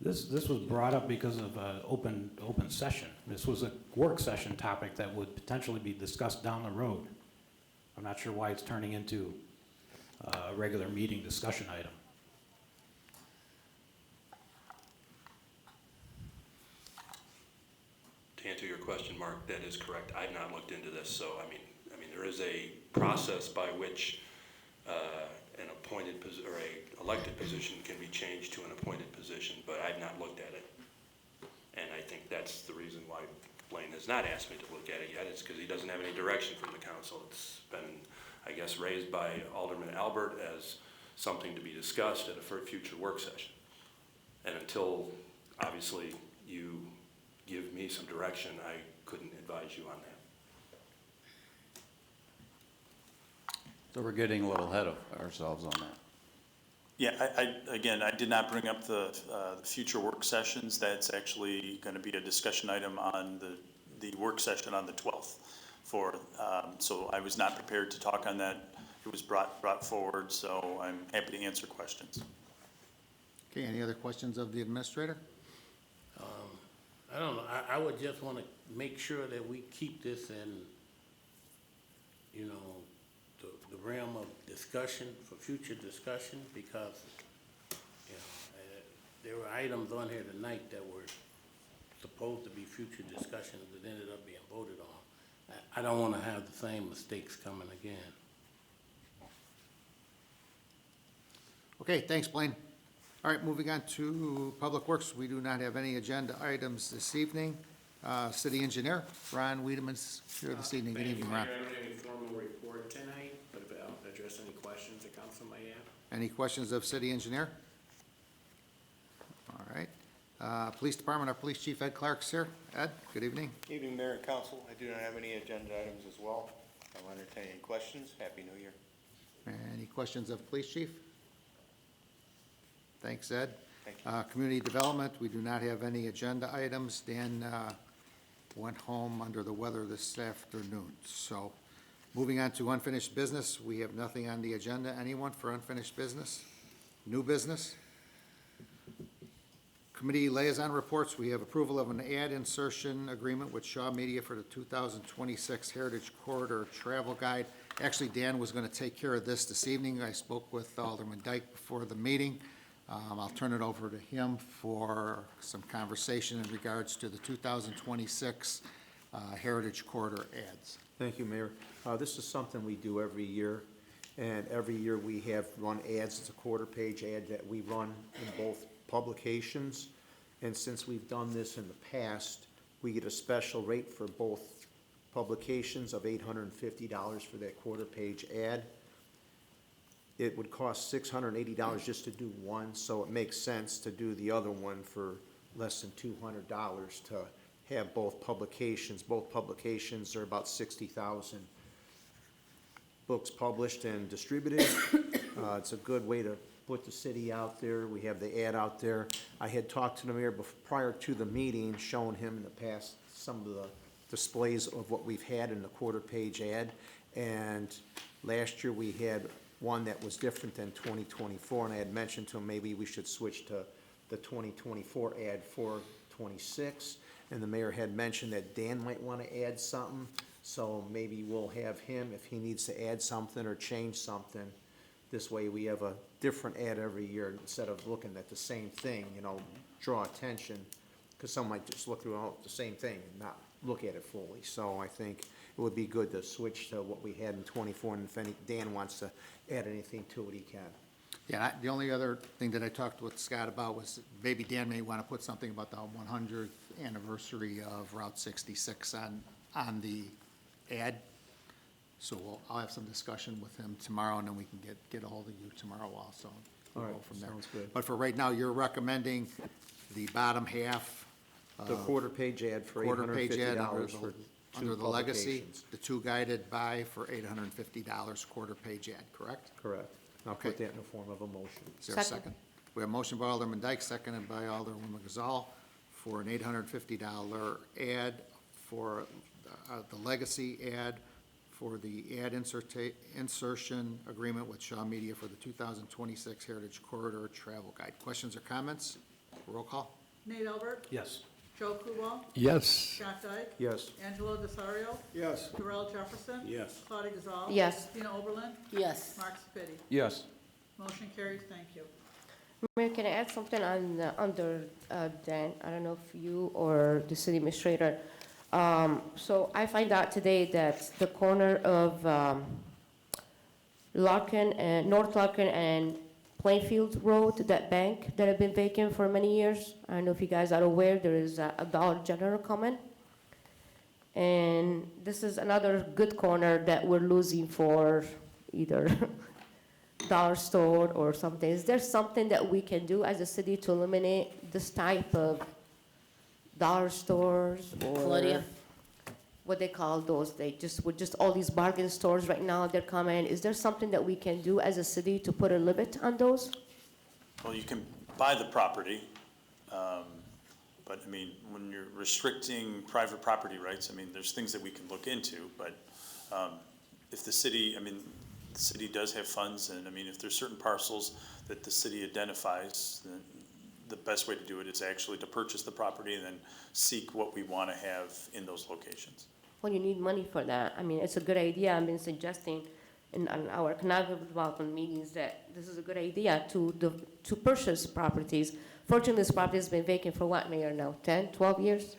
This was brought up because of open session. This was a work session topic that would potentially be discussed down the road. I'm not sure why it's turning into a regular meeting discussion item. To answer your question, Mark, that is correct. I've not looked into this, so I mean, there is a process by which an appointed or a elected position can be changed to an appointed position, but I've not looked at it. And I think that's the reason why Blaine has not asked me to look at it yet. It's because he doesn't have any direction from the council. It's been, I guess, raised by Alderman Albert as something to be discussed at a future work session. And until, obviously, you give me some direction, I couldn't advise you on that. So we're getting a little ahead of ourselves on that. Yeah, again, I did not bring up the future work sessions. That's actually going to be a discussion item on the work session on the 12th. So I was not prepared to talk on that. It was brought forward, so I'm happy to answer questions. Okay, any other questions of the administrator? I don't know, I would just want to make sure that we keep this in, the realm of discussion, for future discussion, because, there were items on here tonight that were supposed to be future discussions that ended up being voted on. I don't want to have the same mistakes coming again. Okay, thanks, Blaine. All right, moving on to Public Works. We do not have any agenda items this evening. City Engineer, Ron Wiedemann's here this evening. Good evening, Ron. I don't have any formal report tonight, but I'll address any questions the council might have. Any questions of City Engineer? All right. Police Department, our Police Chief Ed Clark's here. Ed, good evening. Evening, Mayor and Council. I do not have any agenda items as well. I'll entertain any questions. Happy New Year. Any questions of Police Chief? Thanks, Ed. Thank you. Community Development, we do not have any agenda items. Dan went home under the weather this afternoon. So moving on to unfinished business, we have nothing on the agenda. Anyone for unfinished business? New business? Committee liaison reports, we have approval of an ad insertion agreement with Shaw Media for the 2026 Heritage Corridor Travel Guide. Actually, Dan was going to take care of this evening. I spoke with Alderman Dyke before the meeting. I'll turn it over to him for some conversation in regards to the 2026 Heritage Corridor ads. Thank you, Mayor. This is something we do every year, and every year we have run ads. It's a quarter-page ad that we run in both publications, and since we've done this in the past, we get a special rate for both publications of $850 for that quarter-page ad. It would cost $680 just to do one, so it makes sense to do the other one for less than $200 to have both publications. Both publications are about 60,000 books published and distributed. It's a good way to put the city out there. We have the ad out there. I had talked to the mayor prior to the meeting, showing him in the past some of the displays of what we've had in the quarter-page ad. And last year, we had one that was different than 2024, and I had mentioned to him maybe we should switch to the 2024 ad for 26. And the mayor had mentioned that Dan might want to add something, so maybe we'll have him, if he needs to add something or change something. This way, we have a different ad every year instead of looking at the same thing, you know, draw attention, because some might just look through the same thing and not look at it fully. So I think it would be good to switch to what we had in 24, and if Dan wants to add anything to it, he can. Yeah, the only other thing that I talked with Scott about was maybe Dan may want to put something about the 100th anniversary of Route 66 on the ad. So I'll have some discussion with him tomorrow, and then we can get a hold of you tomorrow also. We'll All go right, from there. sounds good. But for right now, you're recommending the bottom half. The quarter-page ad for Quarter-page ad $850 for under two the legacy, publications. the two guided by for $850 quarter-page ad, correct? Correct. I'll Okay. put that in the form of a motion. Is there a Second. second? We have a motion by Alderman Dyke, seconded by Alderwoman Gazal, for an $850 ad for the legacy ad for the ad insertion agreement with Shaw Media for the 2026 Heritage Corridor Travel Guide. Questions or comments? Roll call. Nate Albert, Yes. Joe Kubal, Yes. Scott Dyke, Yes. Angelo Desario, Yes. Darrell Jefferson. Yes. Claudia Gazal. Yes. Tina Oberlin, Yes. Mark Sepiti. Yes. Motion carries, thank you. Mayor, can I add something on, under Dan? I don't know if you or the city administrator. So I find out today that the corner of Larkin and, North Larkin and Plainfield Road, that bank that had been vacant for many years, I don't know if you guys are aware, there is a Dollar General coming. And this is another good corner that we're losing for either dollar store or something. Is there something that we can do as a city to eliminate this type of dollar stores or Claudia? what they call those? With just all these bargain stores right now, they're coming. Is there something that we can do as a city to put a limit on those? Well, you can buy the property, but I mean, when you're restricting private property rights, I mean, there's things that we can look into, but if the city, I mean, the city does have funds, and I mean, if there's certain parcels that the city identifies, then the best way to do it is actually to purchase the property and then seek what we want to have in those locations. Well, you need money for that. I mean, it's a good idea. I've been suggesting in on our economic development meetings that this is a good idea to purchase properties. Fortunately, this property has been vacant for what, Mayor, now, 10, 12 years?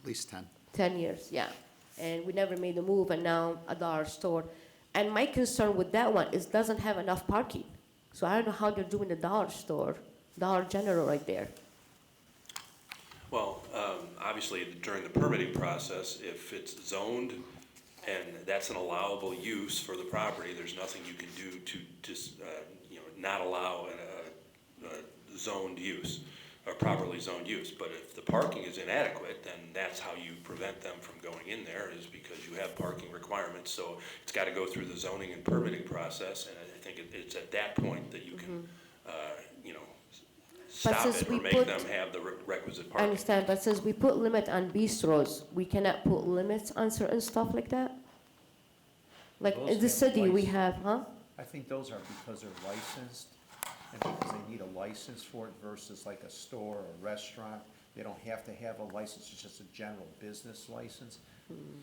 At least 10. 10 years, yeah. And we never made a move, and now a dollar store. And my concern with that one is it doesn't have enough parking. So I don't know how they're doing the dollar store, Dollar General right there. Well, obviously, during the permitting process, if it's zoned and that's an allowable use for the property, there's nothing you can do to just, not allow a zoned use, or properly zoned use. But if the parking is inadequate, then that's how you prevent them from going in there, is because you have parking requirements. So it's got to go through the zoning and permitting process, and I think it's at that point that you can, stop since it or we make put- them have the requisite I parking. understand, but since we put limit on bistros, we cannot put limits on certain stuff like that? Like Those in the have city, we license. have, huh? I think those are because they're licensed, and because they need a license for it versus like a store or a restaurant. They don't have to have a license, it's just a general business license.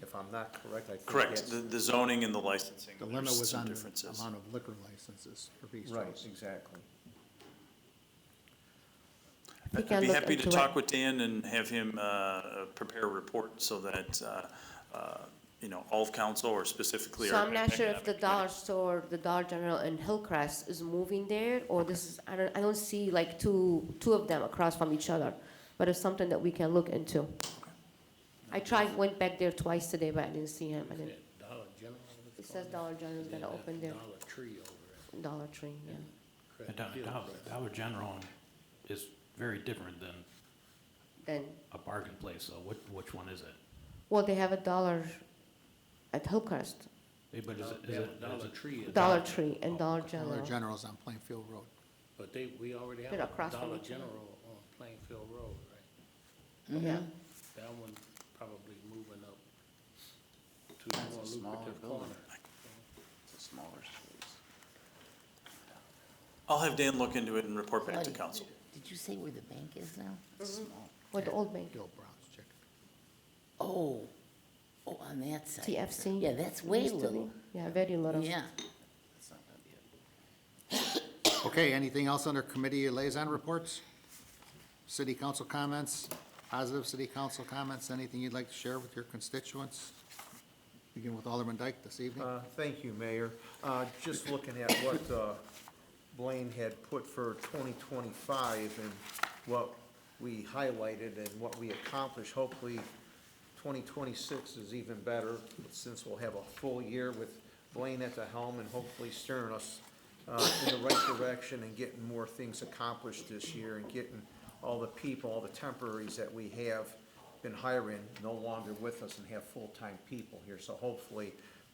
If I'm not correct, I think Correct, that's. the zoning and the licensing, The limit there's was some on the differences. amount of liquor licenses for bistros. Right, exactly. We I'd can be look happy to into talk it. with Dan and have him prepare a report so that, all of council or specifically So our I'm not sure if economic the committee. dollar store, the Dollar General in Hillcrest is moving there, or this is, I don't see like two of them across from each other. But it's something that we can look into. I tried, went back there twice today, but I didn't see him. I didn't. Dollar General? It says Dollar General is gonna open their Dollar Tree over Dollar Tree, yeah. there. And Dollar General is very different than Then, a bargain place, so which one is it? well, they have a dollar at Hillcrest, But is They have it, Dollar Tree. is- Dollar Tree and Dollar Dollar General. General's on Plainfield Road. But we already have They're a across from Dollar each other. General on Plainfield Road, right? Yeah. That one's probably moving up to the more lucrative corner. It's a smaller space. I'll have Dan look into it and report back to Claudia, council. Did you say where the bank is now? Small. Or the old bank, Bill Brown's Chicken. Oh, on that side. TFC. Yeah, that's way used to be. little. Yeah, very little. Yeah. That's not gonna be it. Okay, anything else under committee liaison reports? City council comments, positive city council comments, anything you'd like to share with your constituents? Begin with Alderman Dyke this evening. Thank you, Mayor. Just looking at what Blaine had put for 2025 and what we highlighted and what we accomplished, hopefully 2026 is even better, since we'll have a full year with Blaine at the helm and hopefully steering us in the right direction and getting more things accomplished this year and getting all the people, all the temporaries that we have been hiring no longer with us and have full-time people here. So hopefully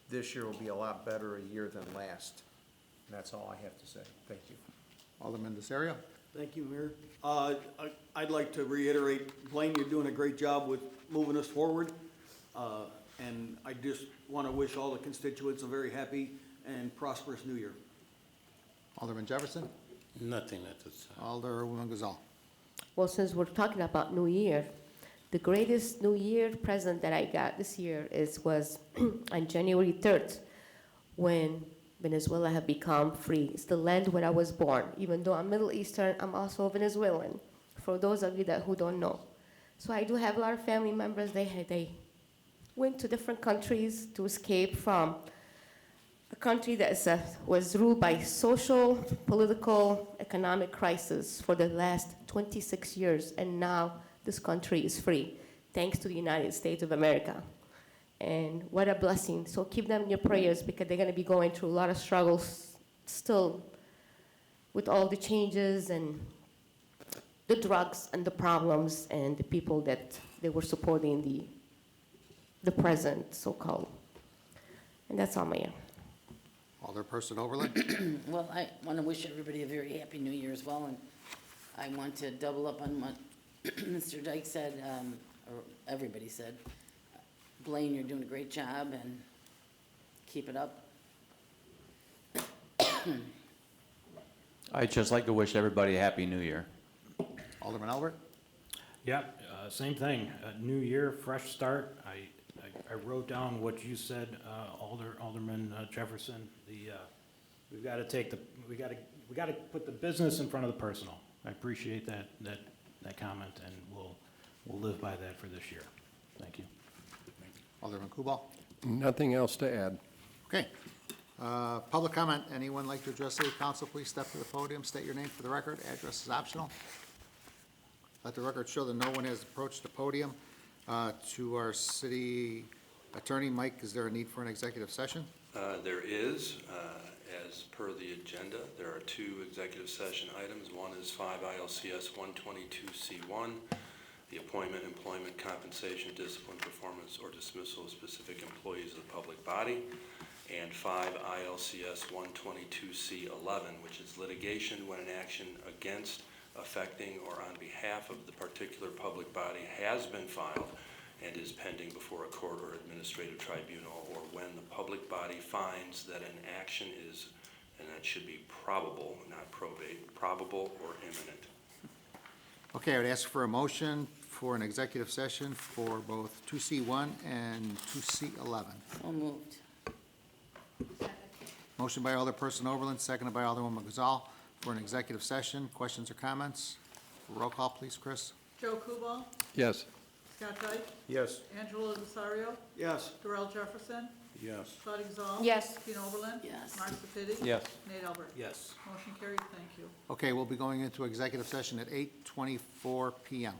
this year will be a lot better a year than last. And that's all I have to say. Thank you. Alderman Desario. Thank you, Mayor. I'd like to reiterate, Blaine, you're doing a great job with moving us forward. And I just want to wish all the constituents a very happy and prosperous new year. Alderman Jefferson. Nothing at this time. Alderwoman Gazal. Well, since we're talking about New Year, the greatest New Year present that I got this year was on January 3rd, when Venezuela had become free. It's the land where I was born. Even though I'm Middle Eastern, I'm also Venezuelan, for those of you who don't know. So I do have a lot of family members. They went to different countries to escape from a country that was ruled by social, political, economic crisis for the last 26 years, and now this country is free, thanks to the United States of America. And what a blessing. So keep them in your prayers, because they're going to be going through a lot of struggles still with all the changes and the drugs and the problems and the people that they were supporting the present, so-called. And that's all, Mayor. Alderperson Oberlin. Well, I want to wish everybody a very happy new year as well, and I want to double up on what Mr. Dyke said, or everybody said. Blaine, you're doing a great job, and keep it up. I'd just like to wish everybody a happy new year. Alderman Albert. Yeah, same thing, new year, fresh start. I wrote down what you said, Alderman Jefferson, we've got to we got to put the business in front of the personal. I appreciate that comment, and we'll live by that for this year. Thank you. Alderman Kubal. Nothing else to add. Okay. Public comment. Anyone like to address city council, please step to the podium, state your name for the record. Address is optional. Let the record show that no one has approached the podium. To our city attorney, Mike, is there a need for an executive session? There is, as per the agenda, there are two executive session items. One is 5 ILCS 122C1, the appointment, employment, compensation, discipline, performance, or dismissal of specific employees of the public body, and 5 ILCS 122C11, which is litigation when an action against, affecting, or on behalf of the particular public body has been filed and is pending before a court or administrative tribunal, or when the public body finds that an action is, and that should be probable, not probate, probable or imminent. Okay, I would ask for a motion for an executive session for both 2C1 and 2C11. So moved. Motion by Alderperson Oberlin, seconded by Alderwoman Gazal for an executive session. Questions or comments? Roll call, please, Chris. Joe Kubal, Yes. Scott Dyke, Yes. Angelo Desario, Yes. Darrell Jefferson, Yes. Claudia Gazal. Yes. Tina Oberlin. Yes. Mark Sepiti. Yes. Nate Albert. Yes. Motion carried, thank you. Okay, we'll be going into executive session at 8:24 PM.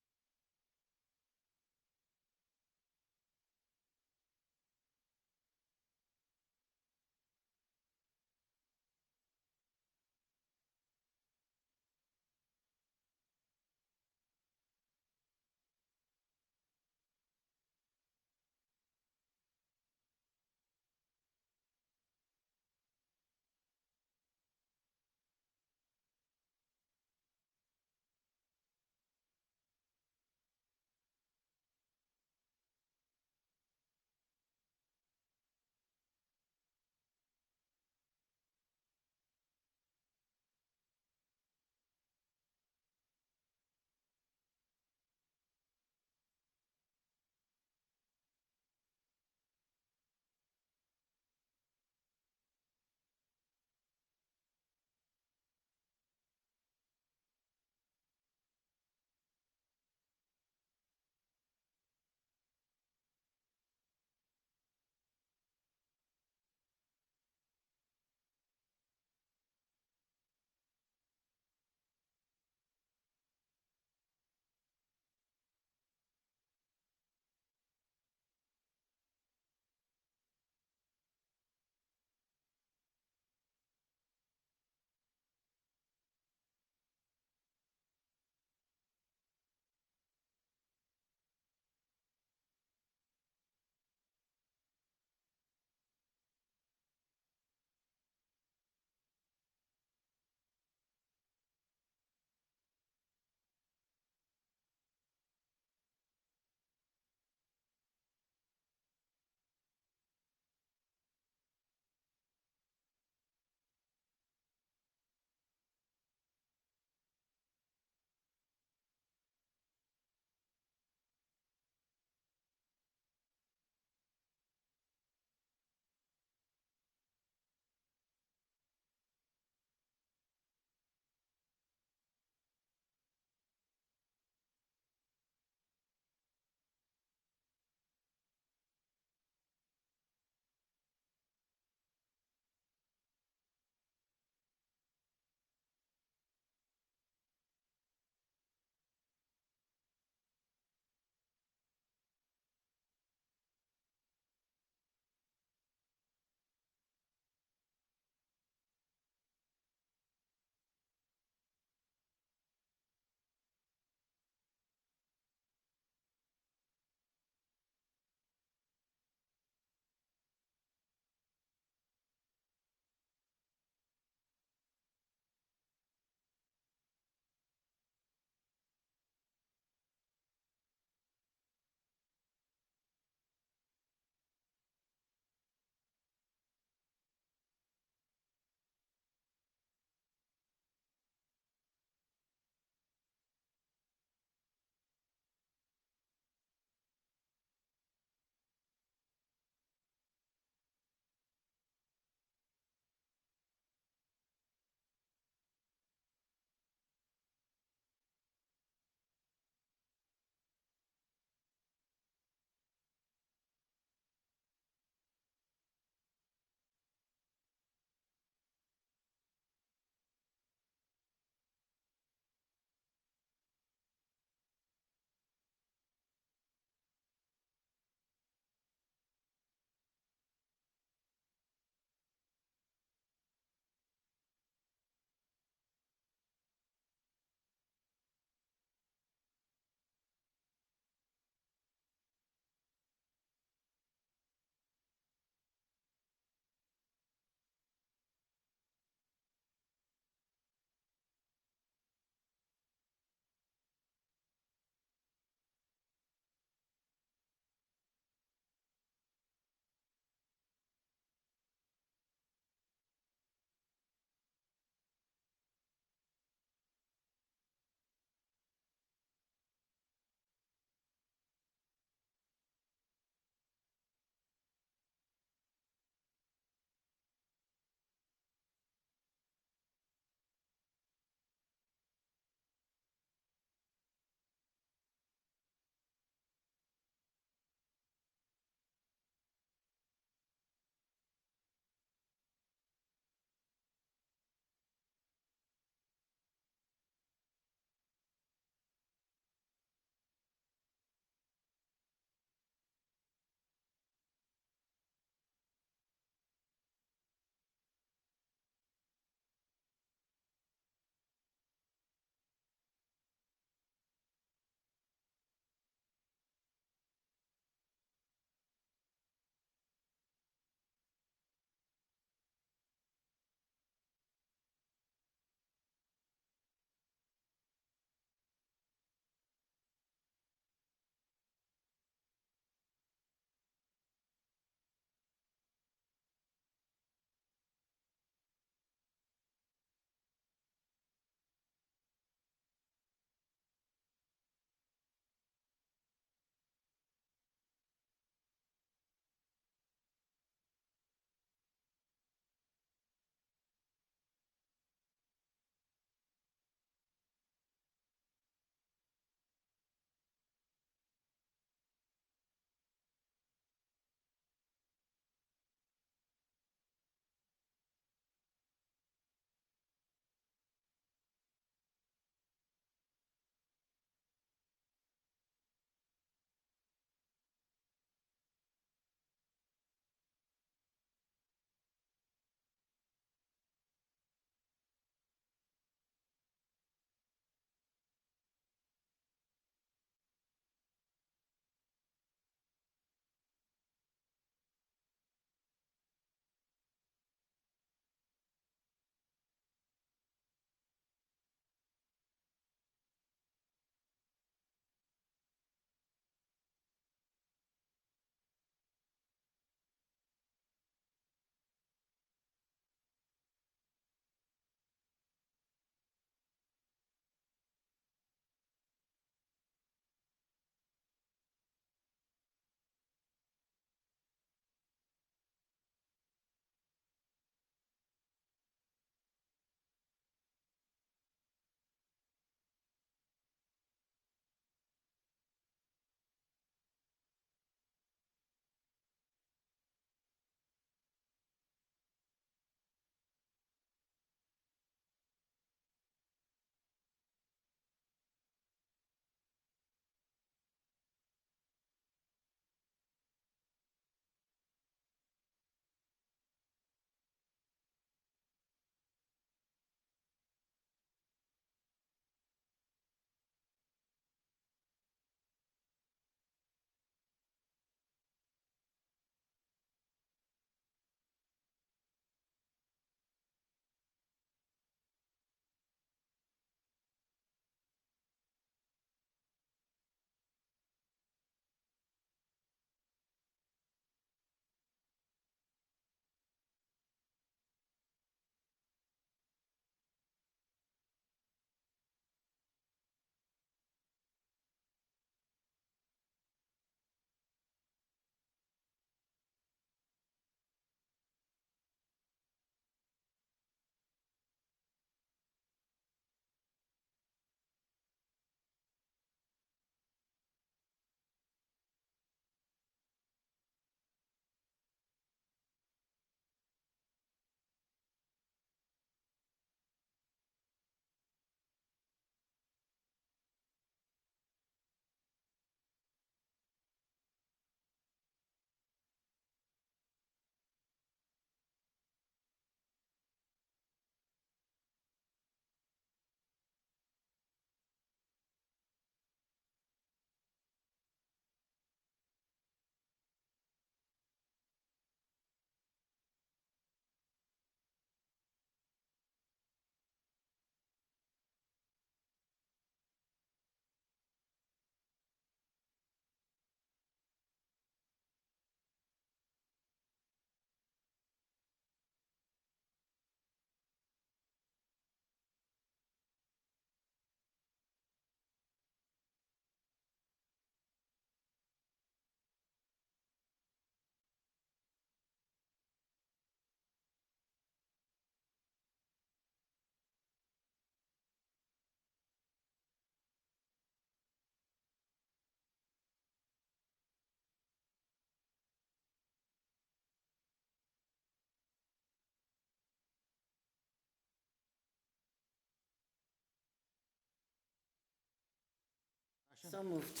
So moved.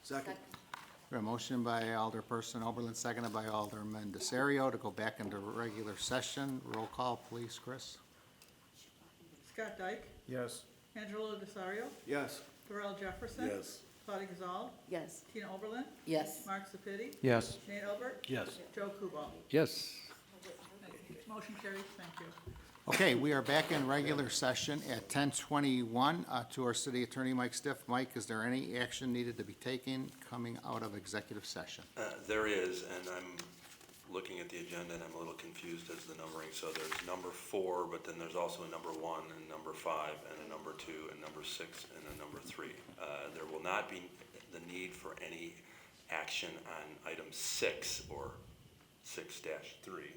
Second. We have a motion by Alderperson Oberlin, seconded by Alderman Desario to go back into regular session. Roll call, please, Chris. Scott Dyke, Yes. Angelo Desario, Yes. Darrell Jefferson. Yes. Claudia Gazal, Yes. Tina Oberlin, Yes. Mark Sepiti, Yes. Nate Albert, Yes. Joe Kubal. Yes. Motion carries, thank you. Okay, we are back in regular session at 10:21. To our city attorney, Mike Stiff. Mike, is there any action needed to be taken coming out of executive session? There is, and I'm looking at the agenda and I'm a little confused as the numbering. So there's number 4, but then there's also a number 1 and number 5 and a number 2 and number 6 and a number 3. There will not be the need for any action on item 6 or 6-3.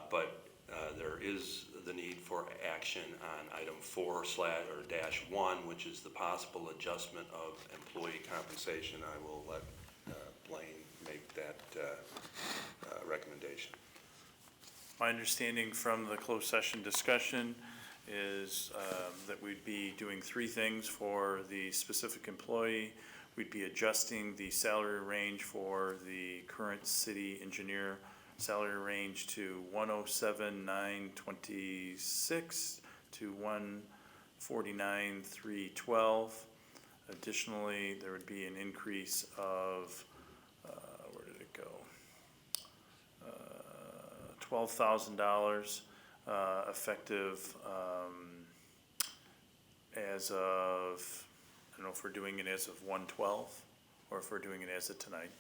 But there is the need for action on item 4/1, which is the possible adjustment of employee compensation. I will let Blaine make that recommendation. My understanding from the closed session discussion is that we'd be doing 3 things for the specific employee. We'd be adjusting the salary range for the current city engineer salary range to 107,926 to 149,312. Additionally, there would be an increase of, where did it go? $12,000 effective as of, I don't know if we're doing it as of 1/12 or if we're doing it as of tonight,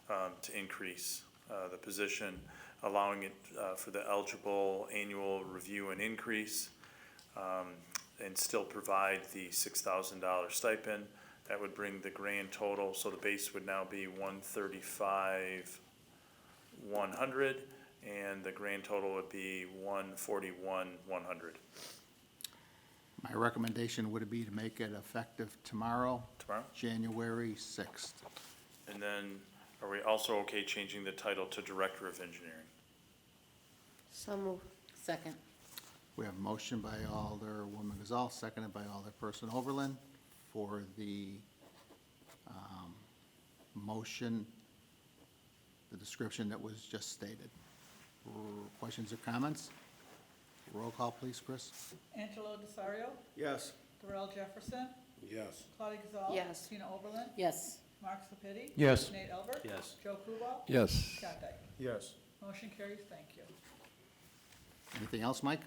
to increase the position, allowing it for the eligible annual review and increase, and still provide the $6,000 stipend. That would bring the grand total, so the base would now be 135,100, and the grand total would be 141,100. My recommendation would be to make it effective tomorrow, Tomorrow? January 6th. And then, are we also okay changing the title to Director of Engineering? So move. Second. We have a motion by Alderwoman Gazal, seconded by Alderperson Oberlin for the motion, the description that was just stated. Questions or comments? Roll call, please, Chris. Angelo Desario, Yes. Darrell Jefferson, Yes. Claudia Gazal. Yes. Tina Oberlin, Yes. Mark Sepiti. Yes. Nate Albert. Yes. Joe Kubal. Yes. Scott Dyke. Yes. Motion carries, thank you. Anything else, Mike?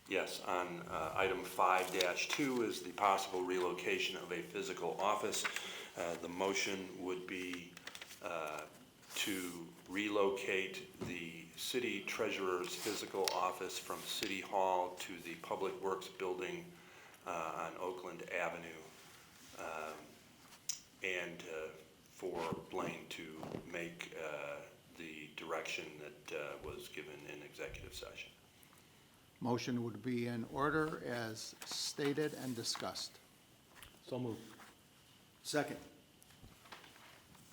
Yes, on item 5-2 is the possible relocation of a physical office. The motion would be to relocate the city treasurer's physical office from City Hall to the Public Works Building on Oakland Avenue, and for Blaine to make the direction that was given in executive session. Motion would be in order as stated and discussed. So moved. Second.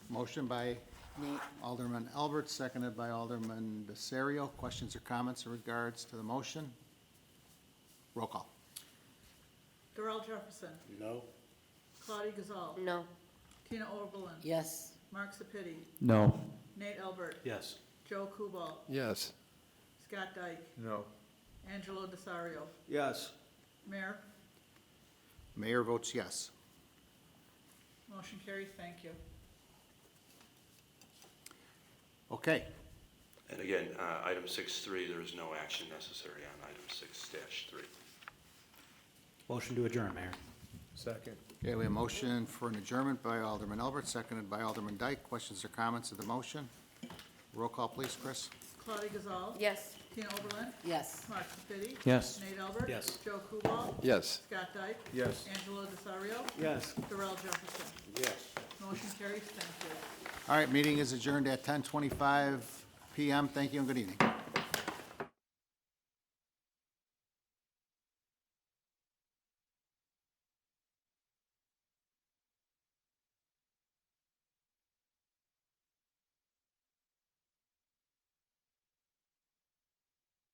Motion by Nate. Alderman Albert, seconded by Alderman Desario. Questions or comments in regards to the motion? Roll call. Darrell Jefferson, No? Claudia Gazal, No. Tina Oberlin, Yes. Mark Sepiti, No. Nate Albert, Yes. Joe Kubal, Yes. Scott Dyke, No. Angelo Desario. Yes. Mayor, Mayor votes yes. motion carries, thank you. Okay, And again, item 6-3, there is no action necessary on item 6-3. Motion to adjourn, Mayor. Second. okay, we have a motion for an adjournment by Alderman Albert, seconded by Alderman Dyke. Questions or comments of the motion? Roll call, please, Chris. Claudia Gazal. Yes. Tina Oberlin, Yes. Mark Sepiti. Yes. Nate Albert. Yes. Joe Kubal, Yes. Scott Dyke, Yes. Angelo Desario, Yes. Darrell Jefferson. Yes. Motion carries, thank you. All right, meeting is adjourned at 10:25 PM. Thank you and good evening.